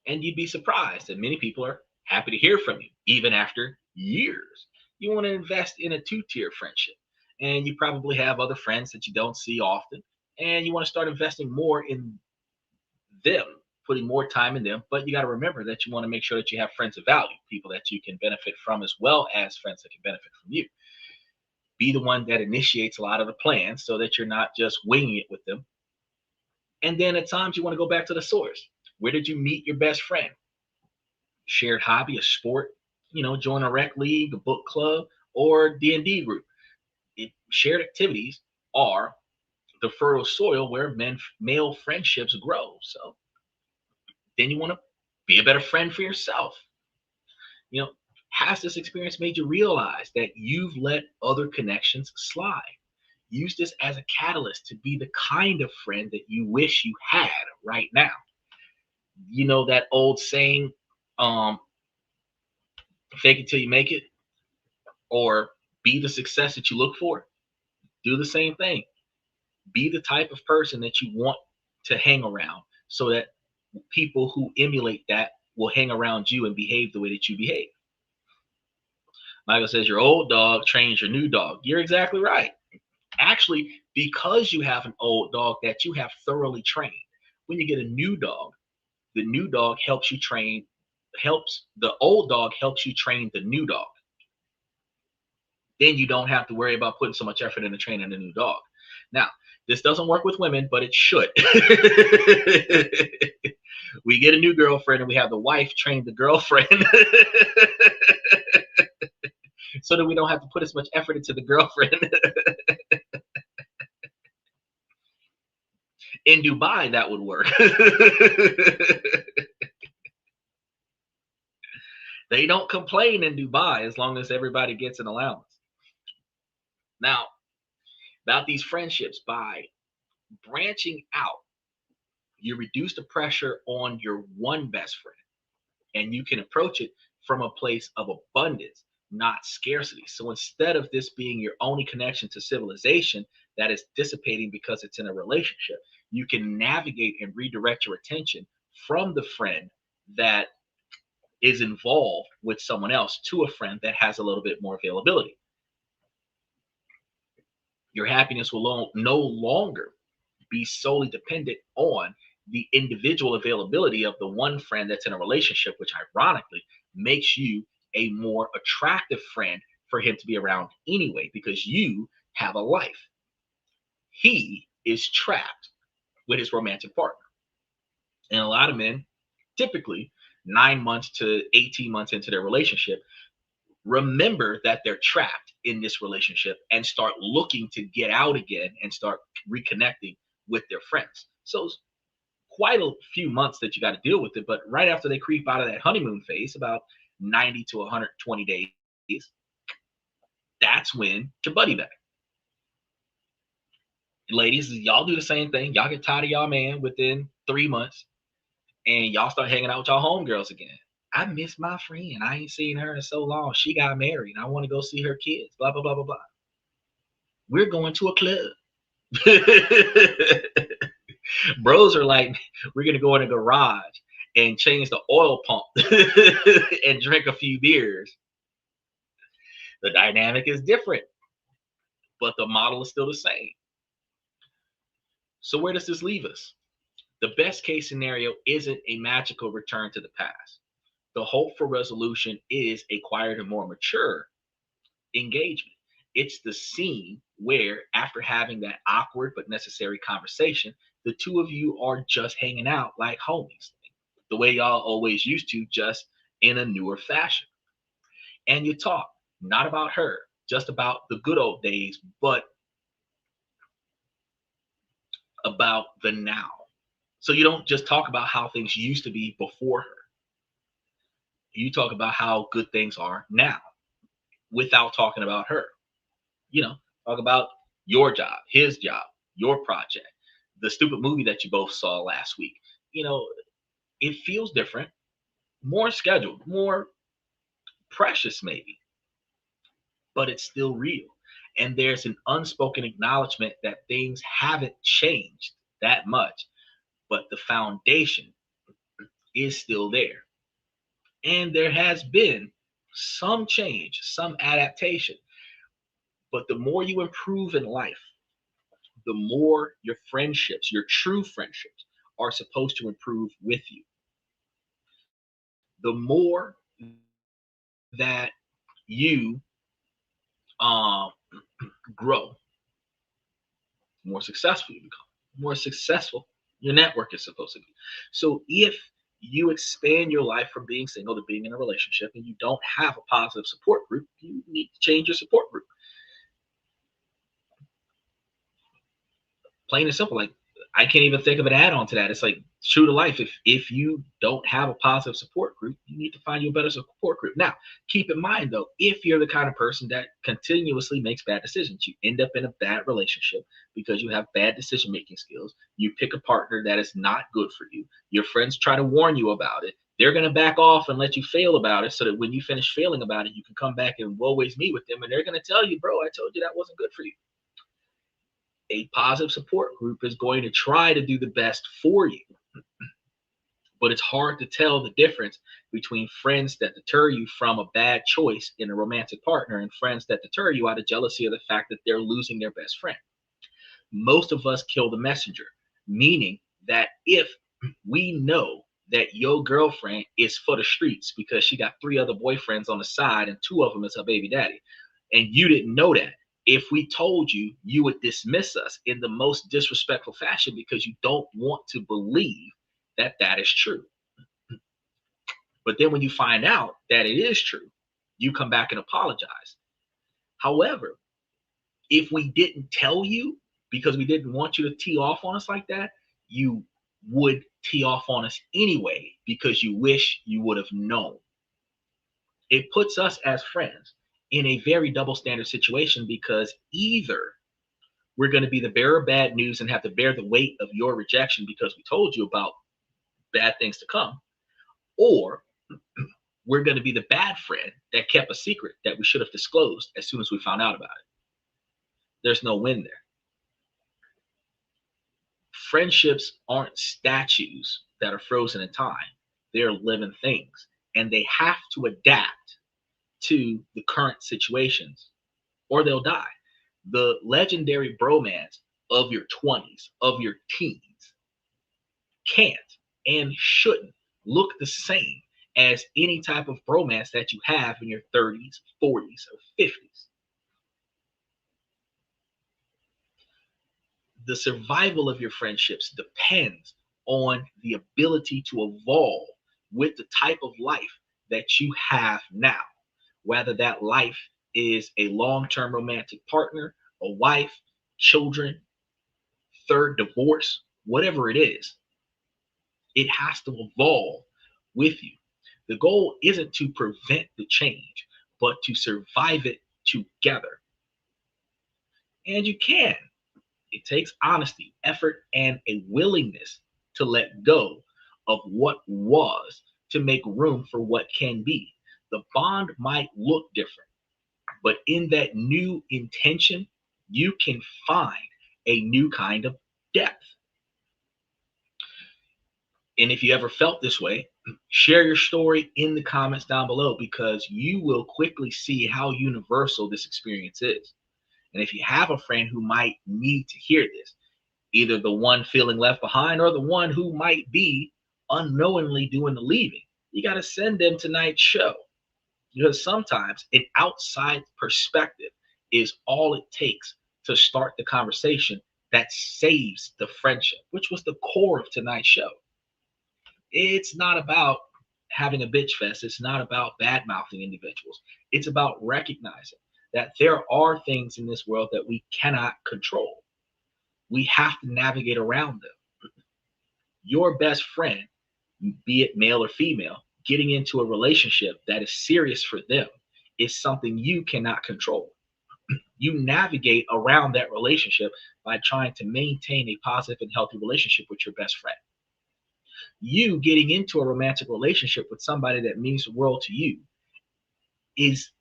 and you'd be surprised that many people are happy to hear from you, even after years. You want to invest in a 2-tier friendship, and you probably have other friends that you don't see often, and you want to start investing more in them, putting more time in them. But you got to remember that you want to make sure that you have friends of value, people that you can benefit from, as well as friends that can benefit from you. Be the one that initiates a lot of the plans so that you're not just winging it with them. And then at times you want to go back to the source. Where did you meet your best friend? Shared hobby, a sport, join a rec league, a book club, or D&D group. Shared activities are the fertile soil where male friendships grow. So then you want to be a better friend for yourself. You know, has this experience made you realize that you've let other connections slide? Use this as a catalyst to be the kind of friend that you wish you had right now. You know that old saying, um, fake it till you make it, or be the success that you look for? Do the same thing. Be the type of person that you want to hang around so that people who emulate that will hang around you and behave the way that you behave. Michael says your old dog trains your new dog. You're exactly right. Actually, because you have an old dog that you have thoroughly trained, when you get a new dog, the new dog helps the old dog helps you train the new dog. Then you don't have to worry about putting so much effort into training a new dog. Now, this doesn't work with women, but it should. We get a new girlfriend and we have the wife train the girlfriend so that we don't have to put as much effort into the girlfriend. In Dubai, that would work. They don't complain in Dubai as long as everybody gets an allowance. Now, about these friendships, by branching out, you reduce the pressure on your one best friend, and you can approach it from a place of abundance, not scarcity. So instead of this being your only connection to civilization that is dissipating because it's in a relationship, you can navigate and redirect your attention from the friend that is involved with someone else to a friend that has a little bit more availability. Your happiness will no longer be solely dependent on the individual availability of the one friend that's in a relationship, which ironically makes you a more attractive friend for him to be around anyway, because you have a life. He is trapped with his romantic partner. And a lot of men, typically 9 months to 18 months into their relationship, remember that they're trapped in this relationship and start looking to get out again and start reconnecting with their friends. So it's quite a few months that you got to deal with it. But right after they creep out of that honeymoon phase, about 90 to 120 days, that's when your buddy back. Ladies, y'all do the same thing. Y'all get tired of y'all man within 3 months and y'all start hanging out with y'all homegirls again. I miss my friend. I ain't seen her in so long. She got married. I want to go see her kids. Blah, blah, blah, blah, blah. We're going to a club. Bros are like, we're going to go in a garage and change the oil pump and drink a few beers. The dynamic is different, but the model is still the same. So where does this leave us? The best case scenario isn't a magical return to the past. The hope for resolution is a quieter and more mature engagement. It's the scene where, after having that awkward but necessary conversation, the two of you are just hanging out like homies, the way y'all always used to, just in a newer fashion. And you talk not about her, just about the good old days, but about the now. So you don't just talk about how things used to be before her. You talk about how good things are now without talking about her. You know, talk about your job, his job, your project, the stupid movie that you both saw last week. You know, it feels different, more scheduled, more precious, maybe, but it's still real. And there's an unspoken acknowledgement that things haven't changed that much, but the foundation is still there. And there has been some change, some adaptation. But the more you improve in life, the more your friendships, your true friendships, are supposed to improve with you. The more that you um, grow, more successful you become. More successful your network is supposed to be. So if you expand your life from being single to being in a relationship and you don't have a positive support group, you need to change your support group. Plain and simple. Like, I can't even think of an add-on to that. It's like true to life. If you don't have a positive support group, you need to find you a better support group. Now, keep in mind though, if you're the kind of person that continuously makes bad decisions, you end up in a bad relationship because you have bad decision-making skills. You pick a partner that is not good for you. Your friends try to warn you about it. They're going to back off and let you fail about it so that when you finish failing about it, you can come back and always meet with them. And they're going to tell you, bro, I told you that wasn't good for you. A positive support group is going to try to do the best for you. But it's hard to tell the difference between friends that deter you from a bad choice in a romantic partner and friends that deter you out of jealousy of the fact that they're losing their best friend. Most of us kill the messenger, meaning that if we know that your girlfriend is for the streets because she got 3 other boyfriends on the side and 2 of them is her baby daddy, and you didn't know that, if we told you, you would dismiss us in the most disrespectful fashion because you don't want to believe that that is true. But then when you find out that it is true, you come back and apologize. However, if we didn't tell you because we didn't want you to tee off on us like that, you would tee off on us anyway because you wish you would have known. It puts us as friends in a very double standard situation because either we're going to be the bearer of bad news and have to bear the weight of your rejection because we told you about bad things to come, or we're going to be the bad friend that kept a secret that we should have disclosed as soon as we found out about it. There's no win there. Friendships aren't statues that are frozen in time. They're living things, and they have to adapt to the current situations or they'll die. The legendary bromance of your 20s, of your teens, can't and shouldn't look the same as any type of bromance that you have in your 30s, 40s, or 50s. The survival of your friendships depends on the ability to evolve with the type of life that you have now, whether that life is a long-term romantic partner, a wife, children, third divorce, whatever it is, it has to evolve with you. The goal isn't to prevent the change, but to survive it together. And you can. It takes honesty, effort, and a willingness to let go of what was to make room for what can be. The bond might look different, but in that new intention, you can find a new kind of depth. And if you ever felt this way, share your story in the comments down below because you will quickly see how universal this experience is. And if you have a friend who might need to hear this, either the one feeling left behind or the one who might be unknowingly doing the leaving, You got to send them tonight's show, because sometimes an outside perspective is all it takes to start the conversation that saves the friendship, which was the core of tonight's show. It's not about having a bitch fest. It's not about bad mouthing individuals. It's about recognizing that there are things in this world that we cannot control. We have to navigate around them. Your best friend, be it male or female, getting into a relationship that is serious for them is something you cannot control. You navigate around that relationship by trying to maintain a positive and healthy relationship with your best friend. You getting into a romantic relationship with somebody that means the world to you is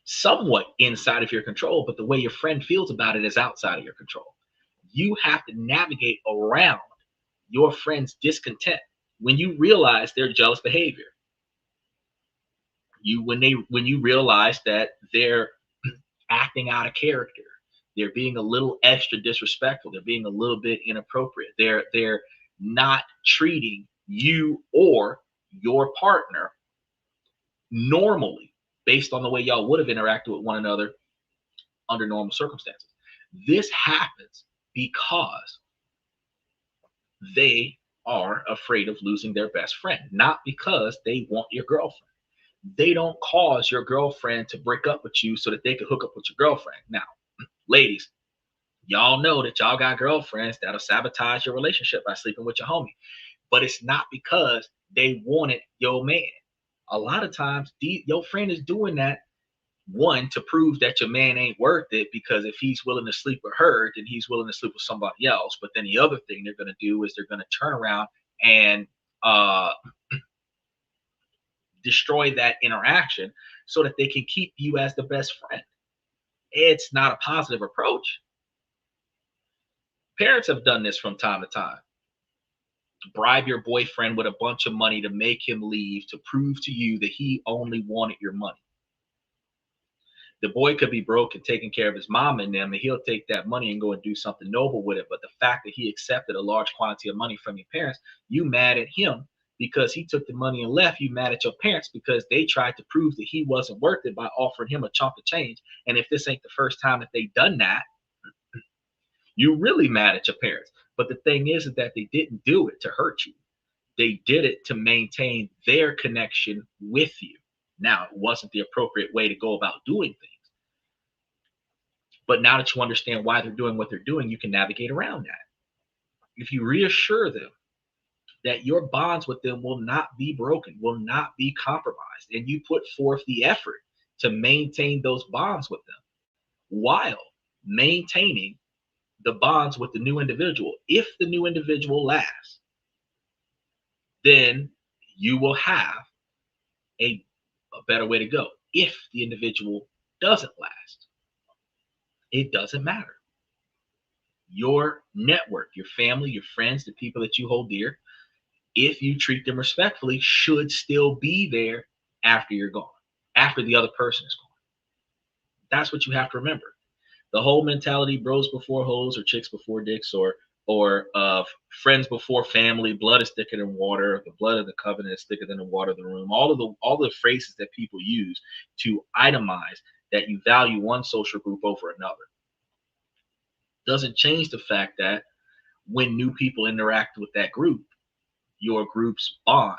somewhat inside of your control, but the way your friend feels about it is outside of your control. You have to navigate around your friend's discontent when you realize their jealous behavior. When you realize that they're acting out of character, they're being a little extra disrespectful, they're being a little bit inappropriate, they're not treating you or your partner normally based on the way y'all would have interacted with one another under normal circumstances. This happens because they are afraid of losing their best friend, not because they want your girlfriend. They don't cause your girlfriend to break up with you so that they can hook up with your girlfriend. Now, ladies, y'all know that y'all got girlfriends that'll sabotage your relationship by sleeping with your homie. But it's not because they wanted your man. A lot of times, your friend is doing that, one, to prove that your man ain't worth it, because if he's willing to sleep with her, then he's willing to sleep with somebody else. But then the other thing they're going to do is they're going to turn around and destroy that interaction so that they can keep you as the best friend. It's not a positive approach. Parents have done this from time to time. Bribe your boyfriend with a bunch of money to make him leave, to prove to you that he only wanted your money. The boy could be broke and taking care of his mom and them, and he'll take that money and go and do something noble with it. But the fact that he accepted a large quantity of money from your parents, you mad at him because he took the money and left. You mad at your parents because they tried to prove that he wasn't worth it by offering him a chunk of change. And if this ain't the first time that they've done that, you really mad at your parents. But the thing is that they didn't do it to hurt you. They did it to maintain their connection with you. Now, it wasn't the appropriate way to go about doing things. But now that you understand why they're doing what they're doing, you can navigate around that. If you reassure them that your bonds with them will not be broken, will not be compromised, and you put forth the effort to maintain those bonds with them while maintaining the bonds with the new individual, if the new individual lasts, then you will have a better way to go. If the individual doesn't last, it doesn't matter. Your network, your family, your friends, the people that you hold dear, if you treat them respectfully, should still be there after you're gone, after the other person is gone. That's what you have to remember. The whole mentality, bros before hoes, or chicks before dicks, or friends before family, blood is thicker than water, the blood of the covenant is thicker than the water of the room. All the phrases that people use to itemize that you value one social group over another doesn't change the fact that when new people interact with that group, your group's bond,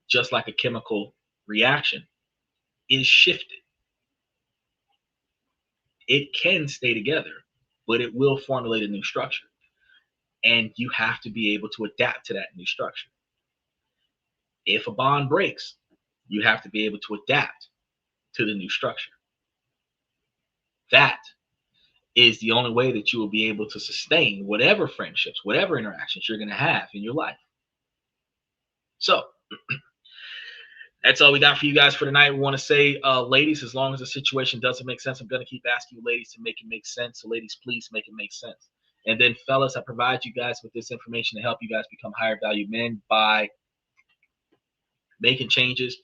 just like a chemical reaction, is shifted. It can stay together, but it will formulate a new structure. And you have to be able to adapt to that new structure. If a bond breaks, you have to be able to adapt to the new structure. That is the only way that you will be able to sustain whatever friendships, whatever interactions you're going to have in your life. So that's all we got for you guys for tonight. We want to say, ladies, as long as the situation doesn't make sense, I'm going to keep asking you ladies to make it make sense. So ladies, please make it make sense. And then fellas, I provide you guys with this information to help you guys become higher value men by making changes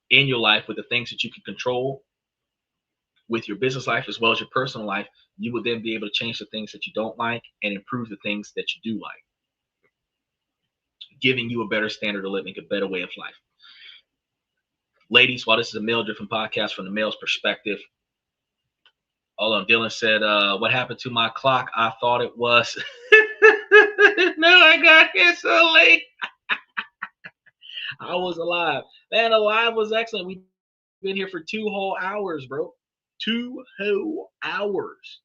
in your life with the things that you can control with your business life as well as your personal life. You will then be able to change the things that you don't like and improve the things that you do like. giving you a better standard of living, a better way of life. Ladies, while this is a male-driven podcast from the male's perspective, hold on, Dylan said, what happened to my clock? I thought it was. No, I got here so late. I was alive. Man, alive was excellent. We've been here for 2 whole hours, bro. 2 whole hours.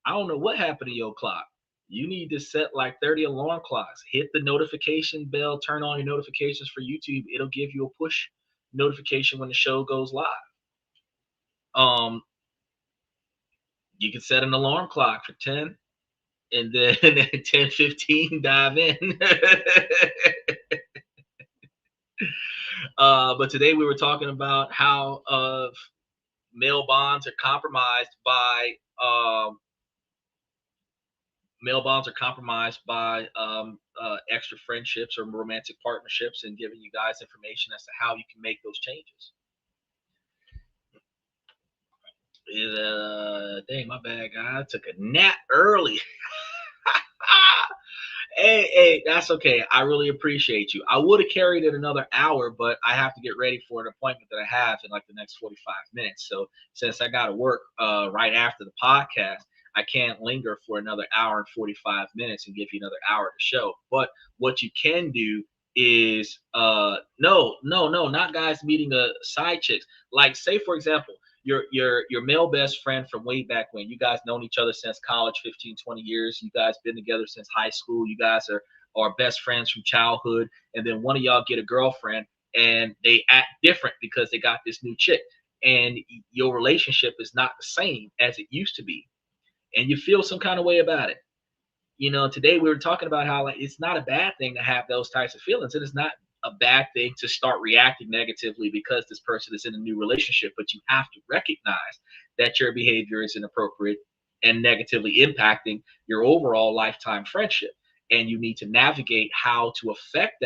I don't know what happened to your clock. You need to set like 30 alarm clocks. Hit the notification bell. Turn on your notifications for YouTube. It'll give you a push notification when the show goes live. You can set an alarm clock for 10 and then at 10:15 dive in. But today we were talking about how male bonds are compromised by extra friendships or romantic partnerships, and giving you guys information as to how you can make those changes. Dang, my bad, guy. I took a nap early. Hey, that's okay. I really appreciate you. I would have carried it another hour, but I have to get ready for an appointment that I have in like the next 45 minutes. So since I got to work right after the podcast, I can't linger for another hour and 45 minutes and give you another hour to show. But what you can do is no, not guys meeting side chicks. Like, say for example, your male best friend from way back when. You guys known each other since college, 15, 20 years. You guys been together since high school. You guys are best friends from childhood. And then one of y'all get a girlfriend and they act different because they got this new chick. And your relationship is not the same as it used to be. And you feel some kind of way about it. You know, today we were talking about how like it's not a bad thing to have those types of feelings. It is not a bad thing to start reacting negatively because this person is in a new relationship, but you have to recognize that your behavior is inappropriate and negatively impacting your overall lifetime friendship. And you need to navigate how to affect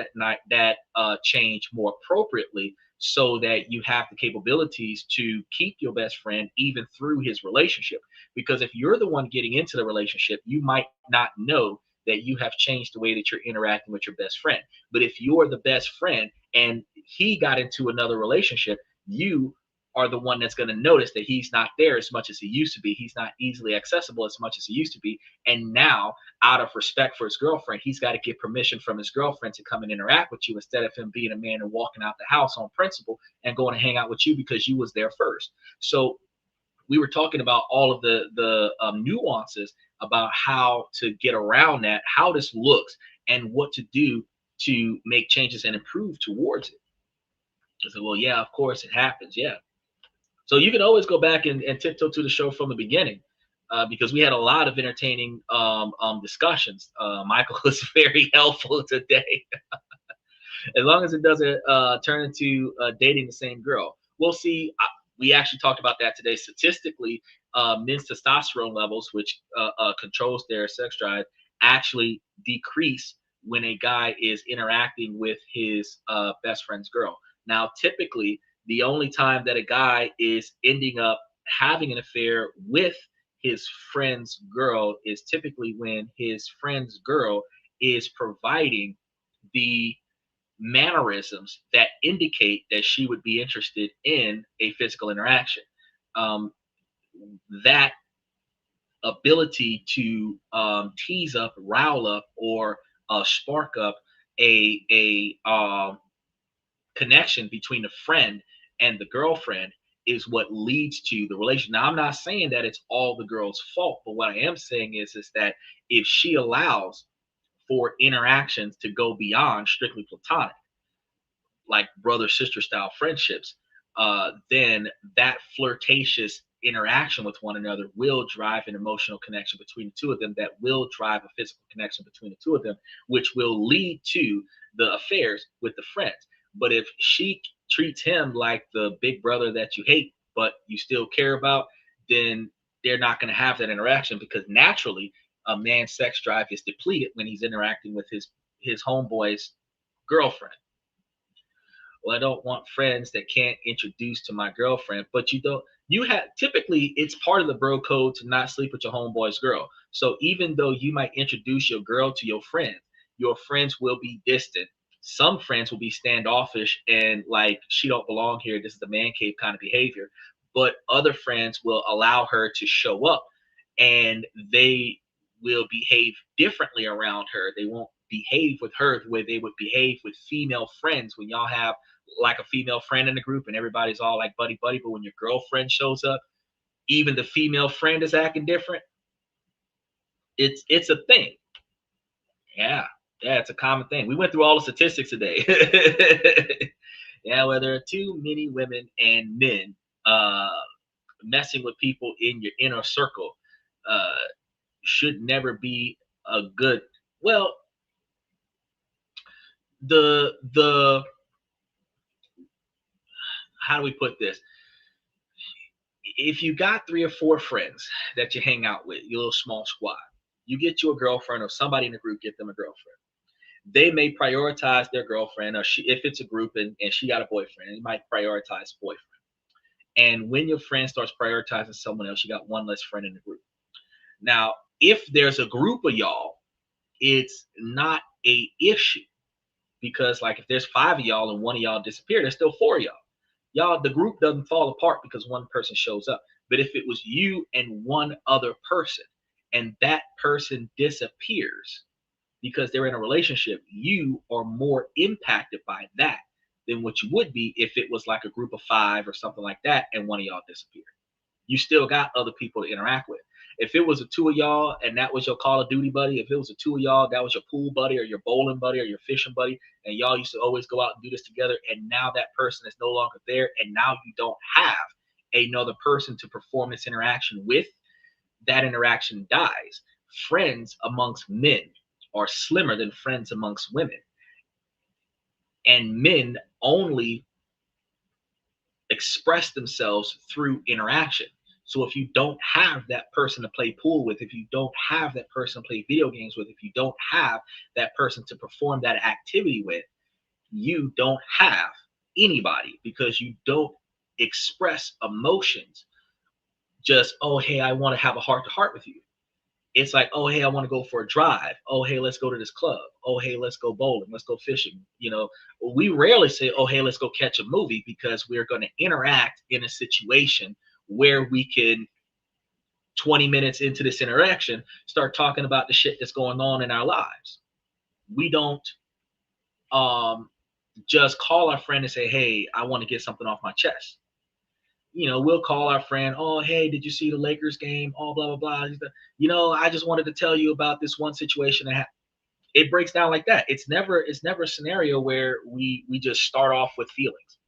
that change more appropriately so that you have the capabilities to keep your best friend even through his relationship. Because if you're the one getting into the relationship, you might not know that you have changed the way that you're interacting with your best friend. But if you're the best friend and he got into another relationship, you are the one that's going to notice that he's not there as much as he used to be. He's not easily accessible as much as he used to be. And now, out of respect for his girlfriend, he's got to get permission from his girlfriend to come and interact with you instead of him being a man and walking out the house on principle and going to hang out with you because you was there first. So we were talking about all of the nuances about how to get around that, how this looks, and what to do to make changes and improve towards it. I said, well, yeah, of course it happens. Yeah. So you can always go back and tiptoe to the show from the beginning because we had a lot of entertaining discussions. Michael was very helpful today. As long as it doesn't turn into dating the same girl. We'll see. We actually talked about that today. Statistically, men's testosterone levels, which controls their sex drive, actually decrease when a guy is interacting with his best friend's girl. Now, typically, the only time that a guy is ending up having an affair with his friend's girl is typically when his friend's girl is providing the mannerisms that indicate that she would be interested in a physical interaction. That ability to tease up, rile up, or spark up a connection between the friend and the girlfriend is what leads to the relation. Now, I'm not saying that it's all the girl's fault, but what I am saying is that if she allows for interactions to go beyond strictly platonic, like brother sister style friendships, then that flirtatious interaction with one another will drive an emotional connection between the two of them that will drive a physical connection between the two of them, which will lead to the affairs with the friends. But if she treats him like the big brother that you hate but you still care about, then they're not going to have that interaction, because naturally a man's sex drive is depleted when he's interacting with his homeboy's girlfriend. Well, I don't want friends that can't introduce to my girlfriend, but you have, typically it's part of the bro code to not sleep with your homeboy's girl. So even though you might introduce your girl to your friend, Your friends will be distant. Some friends will be standoffish and like, she don't belong here. This is the man cave kind of behavior. But other friends will allow her to show up, and they will behave differently around her. They won't behave with her the way they would behave with female friends. When y'all have like a female friend in the group and everybody's all like buddy buddy, but when your girlfriend shows up, even the female friend is acting different. It's a thing. Yeah. Yeah, it's a common thing. We went through all the statistics today. Yeah, well, there are too many women and men uh, messing with people in your inner circle uh, should never be a good. Well, the how do we put this? If you got 3 or 4 friends that you hang out with, your little small squad, you get you a girlfriend or somebody in the group, get them a girlfriend. They may prioritize their girlfriend, or if it's a group and she got a boyfriend, they might prioritize boyfriend. And when your friend starts prioritizing someone else, you got one less friend in the group. Now, if there's a group of y'all, it's not a issue, because like if there's 5 of y'all and one of y'all disappear, there's still 4 of y'all. Y'all, the group doesn't fall apart because one person shows up. But if it was you and one other person, and that person disappears because they're in a relationship, you are more impacted by that than what you would be if it was like a group of 5 or something like that and one of y'all disappeared. You still got other people to interact with. If it was the 2 of y'all and that was your Call of Duty buddy, if it was the 2 of y'all, that was your pool buddy or your bowling buddy or your fishing buddy, and y'all used to always go out and do this together, and now that person is no longer there, and now you don't have another person to perform this interaction with, that interaction dies. Friends amongst men are slimmer than friends amongst women. And men only express themselves through interaction. So if you don't have that person to play pool with, if you don't have that person to play video games with, if you don't have that person to perform that activity with, you don't have anybody, because you don't express emotions. Just, oh, hey, I want to have a heart to heart with you. It's like, oh, hey, I want to go for a drive. Oh, hey, let's go to this club. Oh, hey, let's go bowling. Let's go fishing. You know, we rarely say, oh, hey, let's go catch a movie, because we're going to interact in a situation where we can, 20 minutes into this interaction, start talking about the shit that's going on in our lives. We don't just call our friend and say, hey, I want to get something off my chest. You know, we'll call our friend, oh, hey, did you see the Lakers game? Oh, blah, blah, blah. You know, I just wanted to tell you about this one situation that happened. It breaks down like that. It's never a scenario where we just start off with feelings.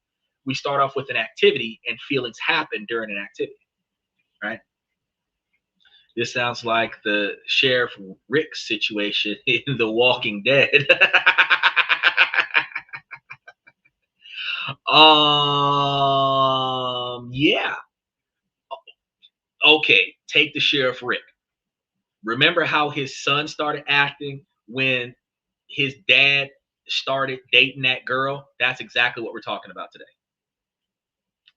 We start off with an activity, and feelings happen during an activity, right? This sounds like the Sheriff Rick situation in The Walking Dead. Yeah. Okay, take the Sheriff Rick. Remember how his son started acting when his dad started dating that girl? That's exactly what we're talking about today.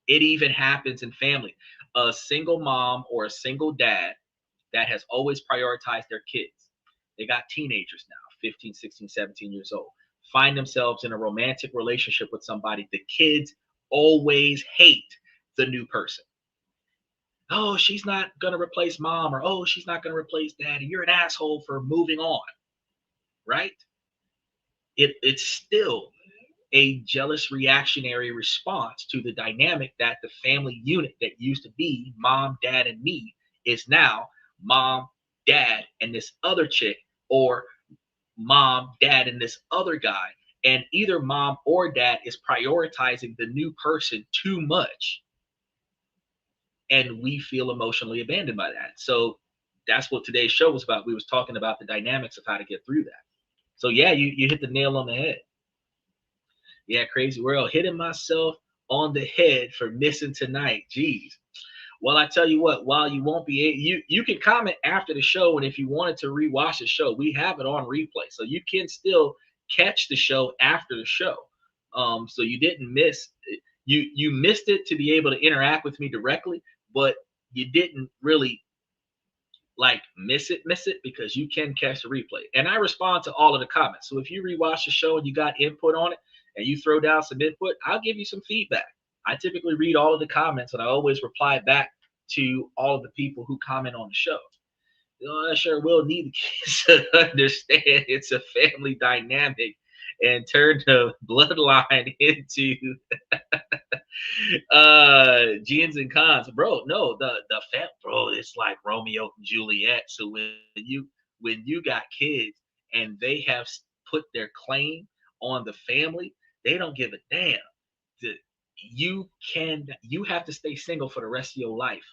It even happens in family. A single mom or a single dad that has always prioritized their kids. They got teenagers now, 15, 16, 17 years old, find themselves in a romantic relationship with somebody. The kids always hate the new person. Oh, she's not going to replace mom, or oh, she's not going to replace daddy. You're an asshole for moving on, right? It's still a jealous reactionary response to the dynamic that the family unit that used to be mom, dad, and me is now mom, dad, and this other chick, or mom, dad, and this other guy. And either mom or dad is prioritizing the new person too much, and we feel emotionally abandoned by that. So that's what today's show was about. We was talking about the dynamics of how to get through that. So yeah, you hit the nail on the head. Yeah, crazy world. Hitting myself on the head for missing tonight. Jeez. Well, I tell you what, while you won't be you can comment after the show, and if you wanted to rewatch the show, we have it on replay. So you can still catch the show after the show. So you didn't miss, you missed it to be able to interact with me directly, but you didn't really like miss it, because you can catch the replay. And I respond to all of the comments. So if you rewatch the show and you got input on it and you throw down some input, I'll give you some feedback. I typically read all of the comments and I always reply back to all of the people who comment on the show. I sure will need the kids to understand it's a family dynamic and turn the bloodline into Gins and cons, bro. No, the fat bro, it's like Romeo and Juliet. So when you got kids and they have put their claim on the family, they don't give a damn. You have to stay single for the rest of your life.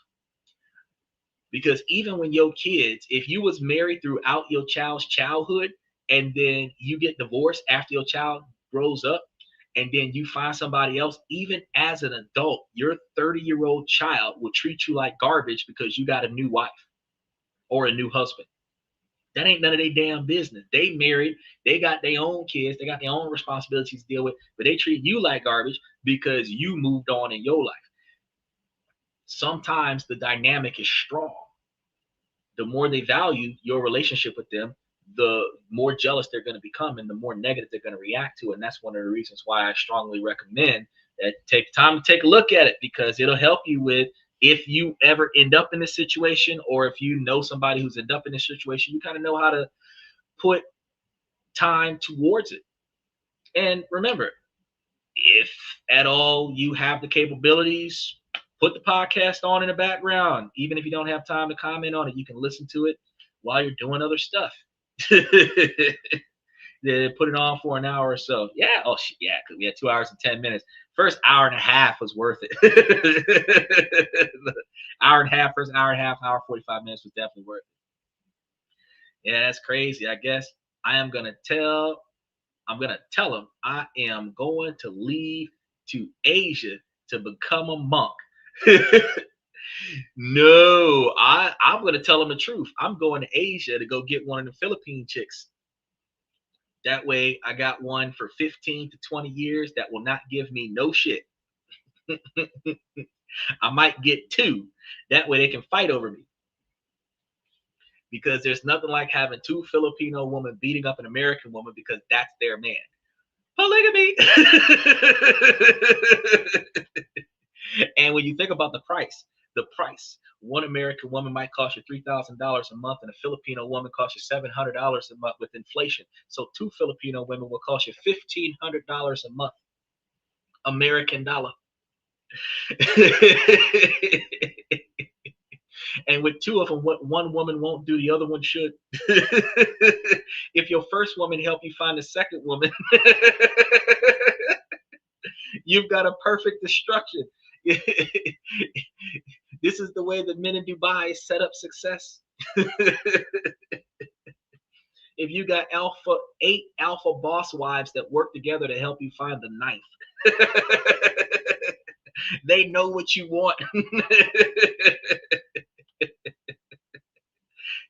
Because even when your kids, if you was married throughout your child's childhood and then you get divorced after your child grows up and then you find somebody else, even as an adult, your 30-year-old child will treat you like garbage because you got a new wife or a new husband. That ain't none of their damn business. They married, they got their own kids, they got their own responsibilities to deal with, but they treat you like garbage because you moved on in your life. Sometimes the dynamic is strong. The more they value your relationship with them, the more jealous they're going to become and the more negative they're going to react to. And that's one of the reasons why I strongly recommend that take time to take a look at it, because it'll help you with, if you ever end up in this situation, or if you know somebody who's ended up in this situation, you kind of know how to put time towards it. And remember, if at all you have the capabilities, put the podcast on in the background. Even if you don't have time to comment on it, you can listen to it while you're doing other stuff. Then put it on for an hour or so. Yeah. Oh, yeah. Because we had 2 hours and 10 minutes. First hour and a half was worth it. Hour and a half, first hour and a half, hour 45 minutes was definitely worth it. Yeah, that's crazy. I guess I'm gonna tell him I am going to leave to Asia to become a monk. No, I'm going to tell him the truth. I'm going to Asia to go get one of the Philippine chicks. That way I got one for 15 to 20 years that will not give me no shit. I might get two. That way they can fight over me. Because there's nothing like having two Filipino women beating up an American woman because that's their man. Polygamy. And when you think about the price, one American woman might cost you $3,000 a month, and a Filipino woman costs you $700 a month with inflation. So two Filipino women will cost you $1,500 a month, American dollar. And with two of them, what one woman won't do, the other one should. If your first woman helped you find a second woman, you've got a perfect destruction. This is the way that men in Dubai set up success. If you got eight alpha boss wives that work together to help you find the ninth, they know what you want.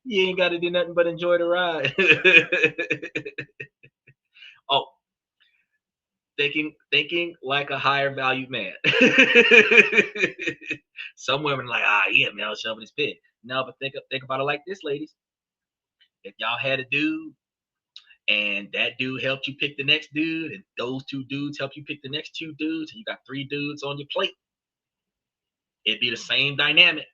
You ain't got to do nothing but enjoy the ride. Oh, thinking like a higher valued man. Some women are like, yeah, man, I'll shove his pig. No, but think about it like this, ladies. If y'all had a dude and that dude helped you pick the next dude, and those two dudes help you pick the next two dudes, and you got three dudes on your plate, it'd be the same dynamic.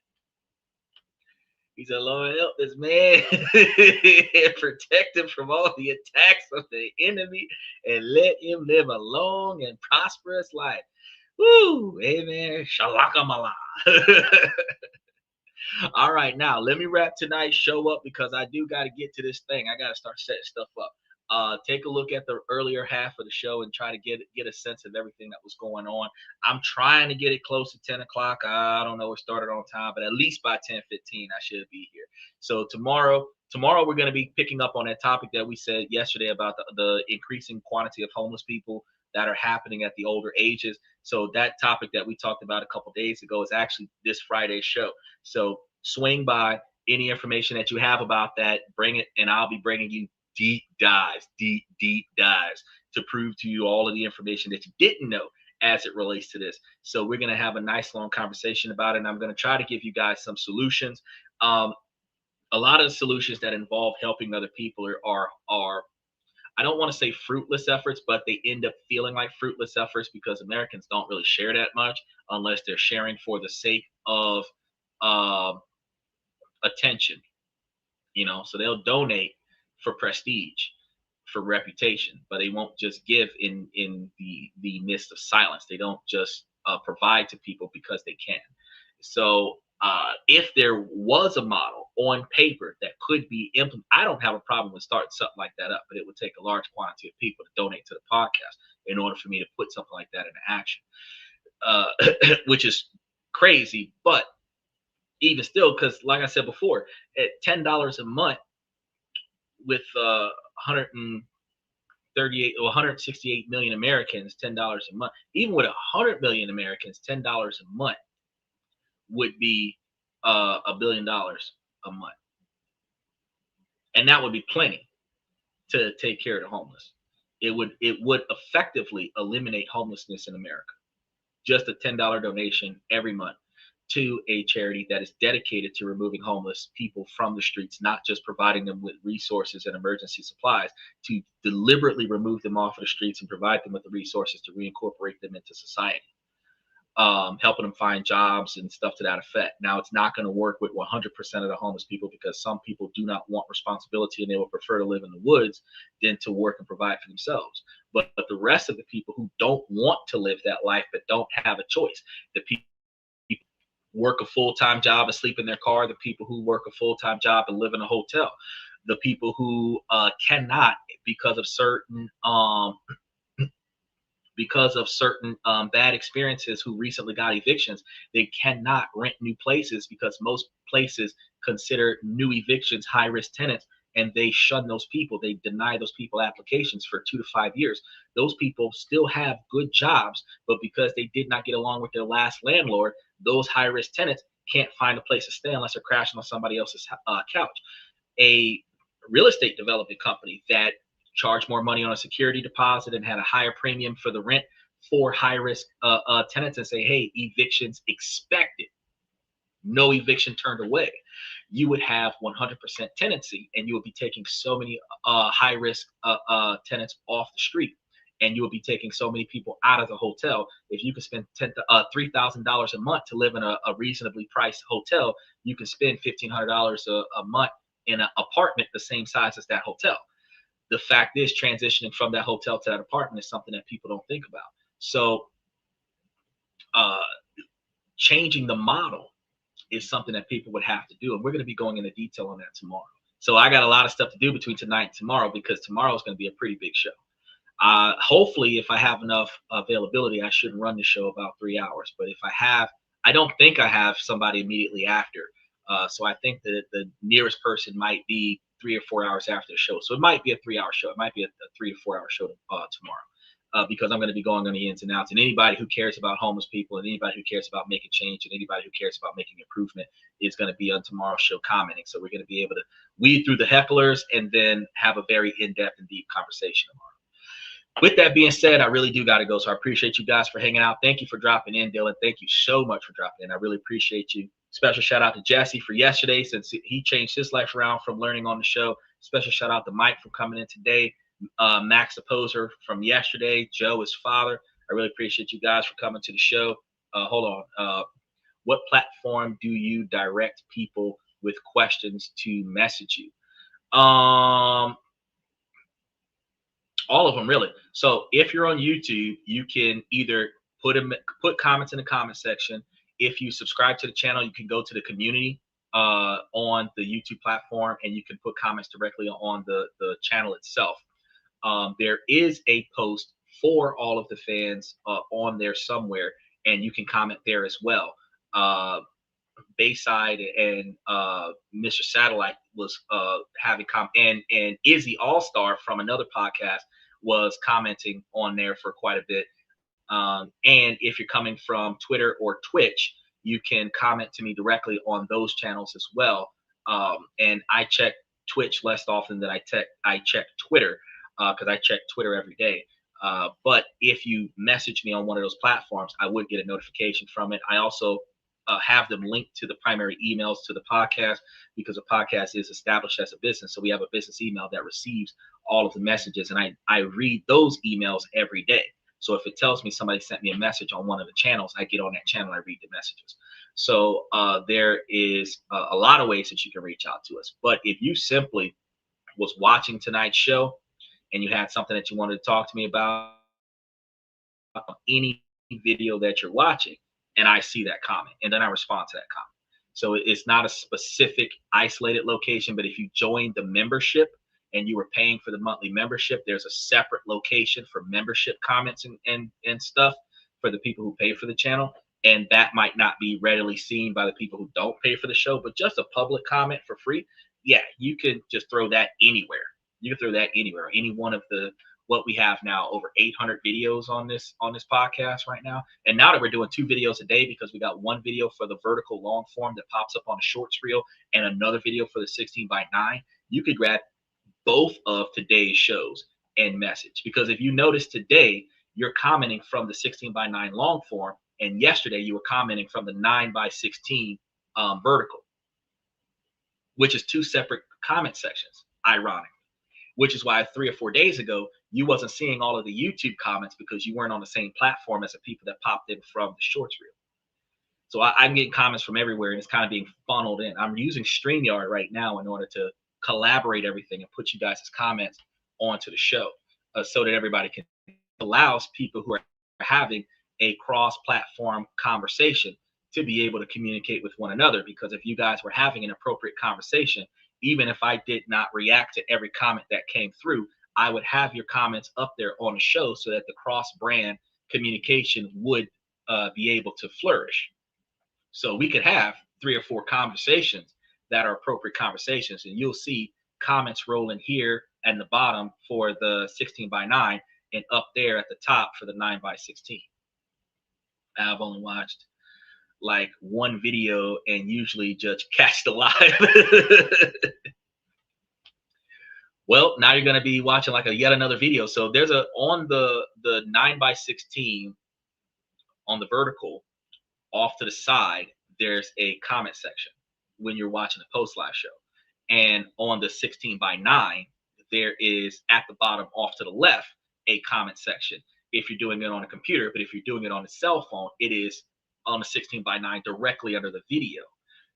He said, Lord, help this man and protect him from all the attacks of the enemy and let him live a long and prosperous life. Woo! Amen. Shalaka mala. All right, now let me wrap tonight's show up because I do got to get to this thing. I got to start setting stuff up. Take a look at the earlier half of the show and try to get a sense of everything that was going on. I'm trying to get it close to 10 o'clock. I don't know, we started on time, but at least by 10:15 I should be here. So tomorrow we're going to be picking up on that topic that we said yesterday about the increasing quantity of homeless people that are happening at the older ages. So that topic that we talked about a couple days ago is actually this Friday's show. So swing by. Any information that you have about that, bring it, and I'll be bringing you deep dives to prove to you all of the information that you didn't know as it relates to this. So we're going to have a nice long conversation about it, and I'm going to try to give you guys some solutions. a lot of the solutions that involve helping other people are I don't want to say fruitless efforts, but they end up feeling like fruitless efforts because Americans don't really share that much unless they're sharing for the sake of uh, attention, you know. So they'll donate for prestige, for reputation, but they won't just give in the midst of silence. They don't just provide to people because they can. So if there was a model on paper that could be implemented, I don't have a problem with starting something like that up, but it would take a large quantity of people to donate to the podcast in order for me to put something like that into action, which is crazy. But even still, because like I said before, at $10 a month with 138 or 168 million Americans, $10 a month, even with 100 million Americans, $10 a month would be $1 billion a month, and that would be plenty to take care of the homeless. It would effectively eliminate homelessness in America. Just a $10 donation every month to a charity that is dedicated to removing homeless people from the streets, not just providing them with resources and emergency supplies, to deliberately remove them off of the streets and provide them with the resources to reincorporate them into society, helping them find jobs and stuff to that effect. Now, it's not going to work with 100% of the homeless people because some people do not want responsibility and they would prefer to live in the woods than to work and provide for themselves. But the rest of the people who don't want to live that life but don't have a choice, the people work a full-time job and sleep in their car, the people who work a full-time job and live in a hotel, the people who cannot because of certain bad experiences, who recently got evictions, they cannot rent new places because most places consider new evictions high risk tenants, and they shun those people. They deny those people applications for 2 to 5 years. Those people still have good jobs, but because they did not get along with their last landlord, those high risk tenants can't find a place to stay unless they're crashing on somebody else's couch. A real estate development company that charged more money on a security deposit and had a higher premium for the rent for high risk tenants and say, hey, evictions expected, no eviction turned away, you would have 100% tenancy, and you would be taking so many high risk tenants off the street, and you would be taking so many people out of the hotel. If you could spend $3,000 a month to live in a reasonably priced hotel, you can spend $1,500 a month in an apartment the same size as that hotel. The fact is, transitioning from that hotel to that apartment is something that people don't think about. So uh, changing the model is something that people would have to do. And we're going to be going into detail on that tomorrow. So I got a lot of stuff to do between tonight and tomorrow because tomorrow is going to be a pretty big show. Hopefully, if I have enough availability, I shouldn't run the show about 3 hours. But if I have, I don't think I have somebody immediately after. So I think that the nearest person might be 3 or 4 hours after the show. So it might be a 3 hour show. It might be a 3 to 4 hour show tomorrow, because I'm going to be going on the ins and outs. And anybody who cares about homeless people and anybody who cares about making change and anybody who cares about making improvement is going to be on tomorrow's show commenting. So we're going to be able to weed through the hecklers and then have a very in-depth and deep conversation tomorrow. With that being said, I really do got to go. So I appreciate you guys for hanging out. Thank you for dropping in, Dylan. Thank you so much for dropping in. I really appreciate you. Special shout out to Jesse for yesterday, since he changed his life around from learning on the show. Special shout out to Mike for coming in today. Max the Poser from yesterday. Joe, his father. I really appreciate you guys for coming to the show. Hold on. What platform do you direct people with questions to message you? All of them, really. So if you're on YouTube, you can either put comments in the comment section. If you subscribe to the channel, you can go to the community on the YouTube platform, and you can put comments directly on the channel itself. There is a post for all of the fans on there somewhere, and you can comment there as well. Bayside and Mr. Satellite was having and Izzy All-Star from another podcast was commenting on there for quite a bit. And if you're coming from Twitter or Twitch, you can comment to me directly on those channels as well. And I check Twitch less often than I check Twitter, because I check Twitter every day. But if you message me on one of those platforms, I would get a notification from it. I also have them linked to the primary emails to the podcast, because a podcast is established as a business. So we have a business email that receives all of the messages, and I read those emails every day. So if it tells me somebody sent me a message on one of the channels, I get on that channel, I read the messages. So there is a lot of ways that you can reach out to us. But if you simply was watching tonight's show and you had something that you wanted to talk to me about any video that you're watching, and I see that comment, and then I respond to that comment. So it's not a specific isolated location, but if you join the membership and you were paying for the monthly membership, there's a separate location for membership comments and stuff for the people who pay for the channel. And that might not be readily seen by the people who don't pay for the show, but just a public comment for free. Yeah, you can just throw that anywhere. You can throw that anywhere. Any one of the, what we have now, over 800 videos on this podcast right now. And now that we're doing 2 videos a day, because we got one video for the vertical long form that pops up on a shorts reel and another video for the 16:9, you could grab both of today's shows and message. Because if you notice today, you're commenting from the 16:9 long form, and yesterday you were commenting from the 9:16 vertical, which is 2 separate comment sections, ironically. Which is why 3 or 4 days ago, you wasn't seeing all of the YouTube comments, because you weren't on the same platform as the people that popped in from the shorts reel. So I'm getting comments from everywhere, and it's kind of being funneled in. I'm using StreamYard right now in order to collaborate everything and put you guys' comments onto the show, so that everybody can, allows people who are having a cross-platform conversation to be able to communicate with one another. Because if you guys were having an appropriate conversation, even if I did not react to every comment that came through, I would have your comments up there on the show, so that the cross-brand communication would be able to flourish. So we could have 3 or 4 conversations that are appropriate conversations, and you'll see comments rolling here at the bottom for the 16:9 and up there at the top for the 9:16. I've only watched like 1 video and usually just catch the live. Well, now you're going to be watching like yet another video. So there's on the 9:16 on the vertical off to the side, there's a comment section when you're watching the post live show. And on the 16:9, there is at the bottom off to the left a comment section if you're doing it on a computer. But if you're doing it on a cell phone, it is on the 16:9 directly under the video.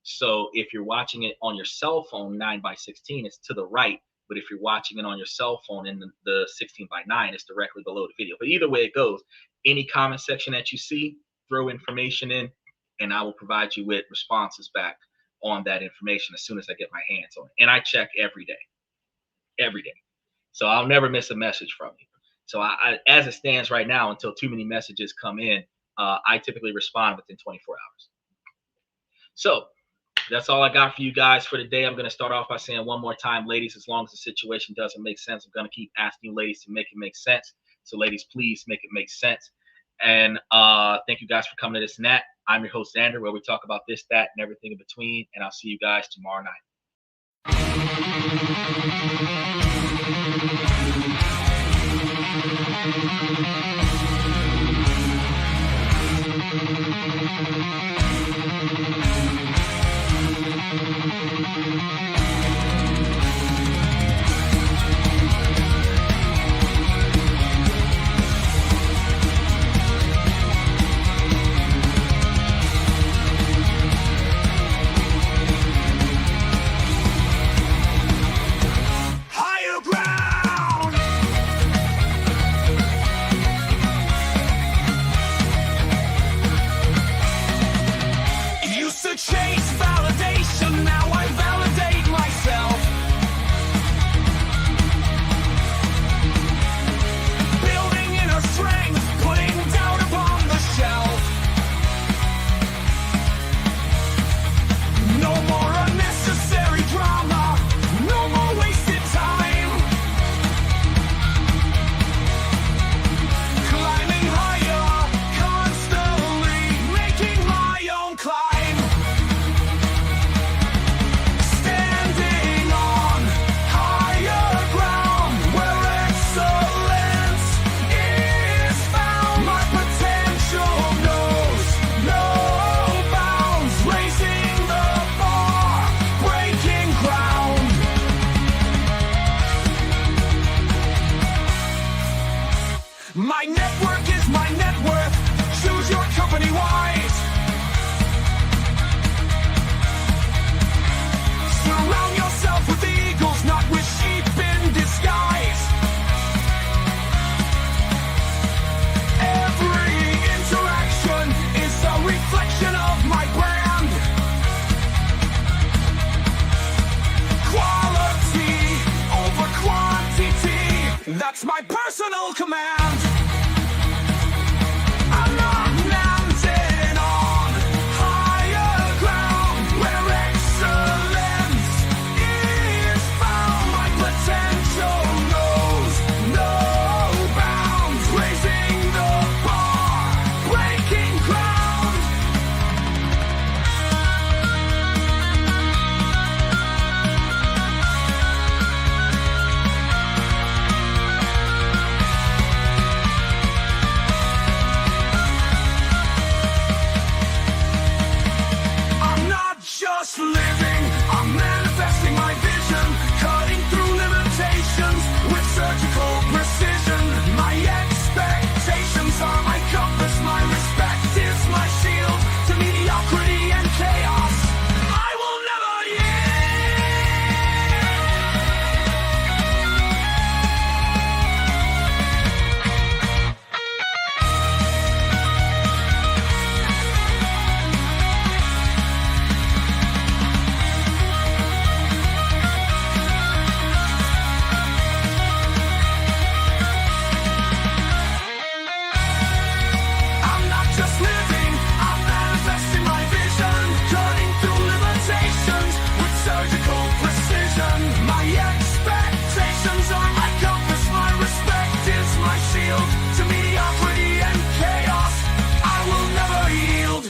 So if you're watching it on your cell phone, 9:16, it's to the right. But if you're watching it on your cell phone in the 16:9, it's directly below the video. But either way it goes, any comment section that you see, throw information in, and I will provide you with responses back on that information as soon as I get my hands on it. And I check every day. So I'll never miss a message from you. So I as it stands right now, until too many messages come in, I typically respond within 24 hours. So that's all I got for you guys for today. I'm going to start off by saying one more time, ladies, as long as the situation doesn't make sense, I'm going to keep asking you ladies to make it make sense. So ladies, please make it make sense. And thank you guys for coming to This and That. I'm your host, Xander, where we talk about this, that, and everything in between. And I'll see you guys tomorrow night. Higher ground! My network is my net worth. Choose your company wise. Surround yourself with eagles, not with sheep in disguise. Every interaction is a reflection of my brand. Quality over quantity, that's my personal command. I'm not landing on higher ground where excellence is found. My potential knows no bounds, raising the bar, breaking ground. I'm not just living, I'm manifesting my vision, cutting through limitations with surgical precision. My expectations are my compass, my respect is my shield to mediocrity and chaos. I will never I'm not just living, I'm manifesting my vision, cutting through limitations with surgical precision. My expectations are my compass, my respect is my shield to mediocrity and chaos. I will never yield.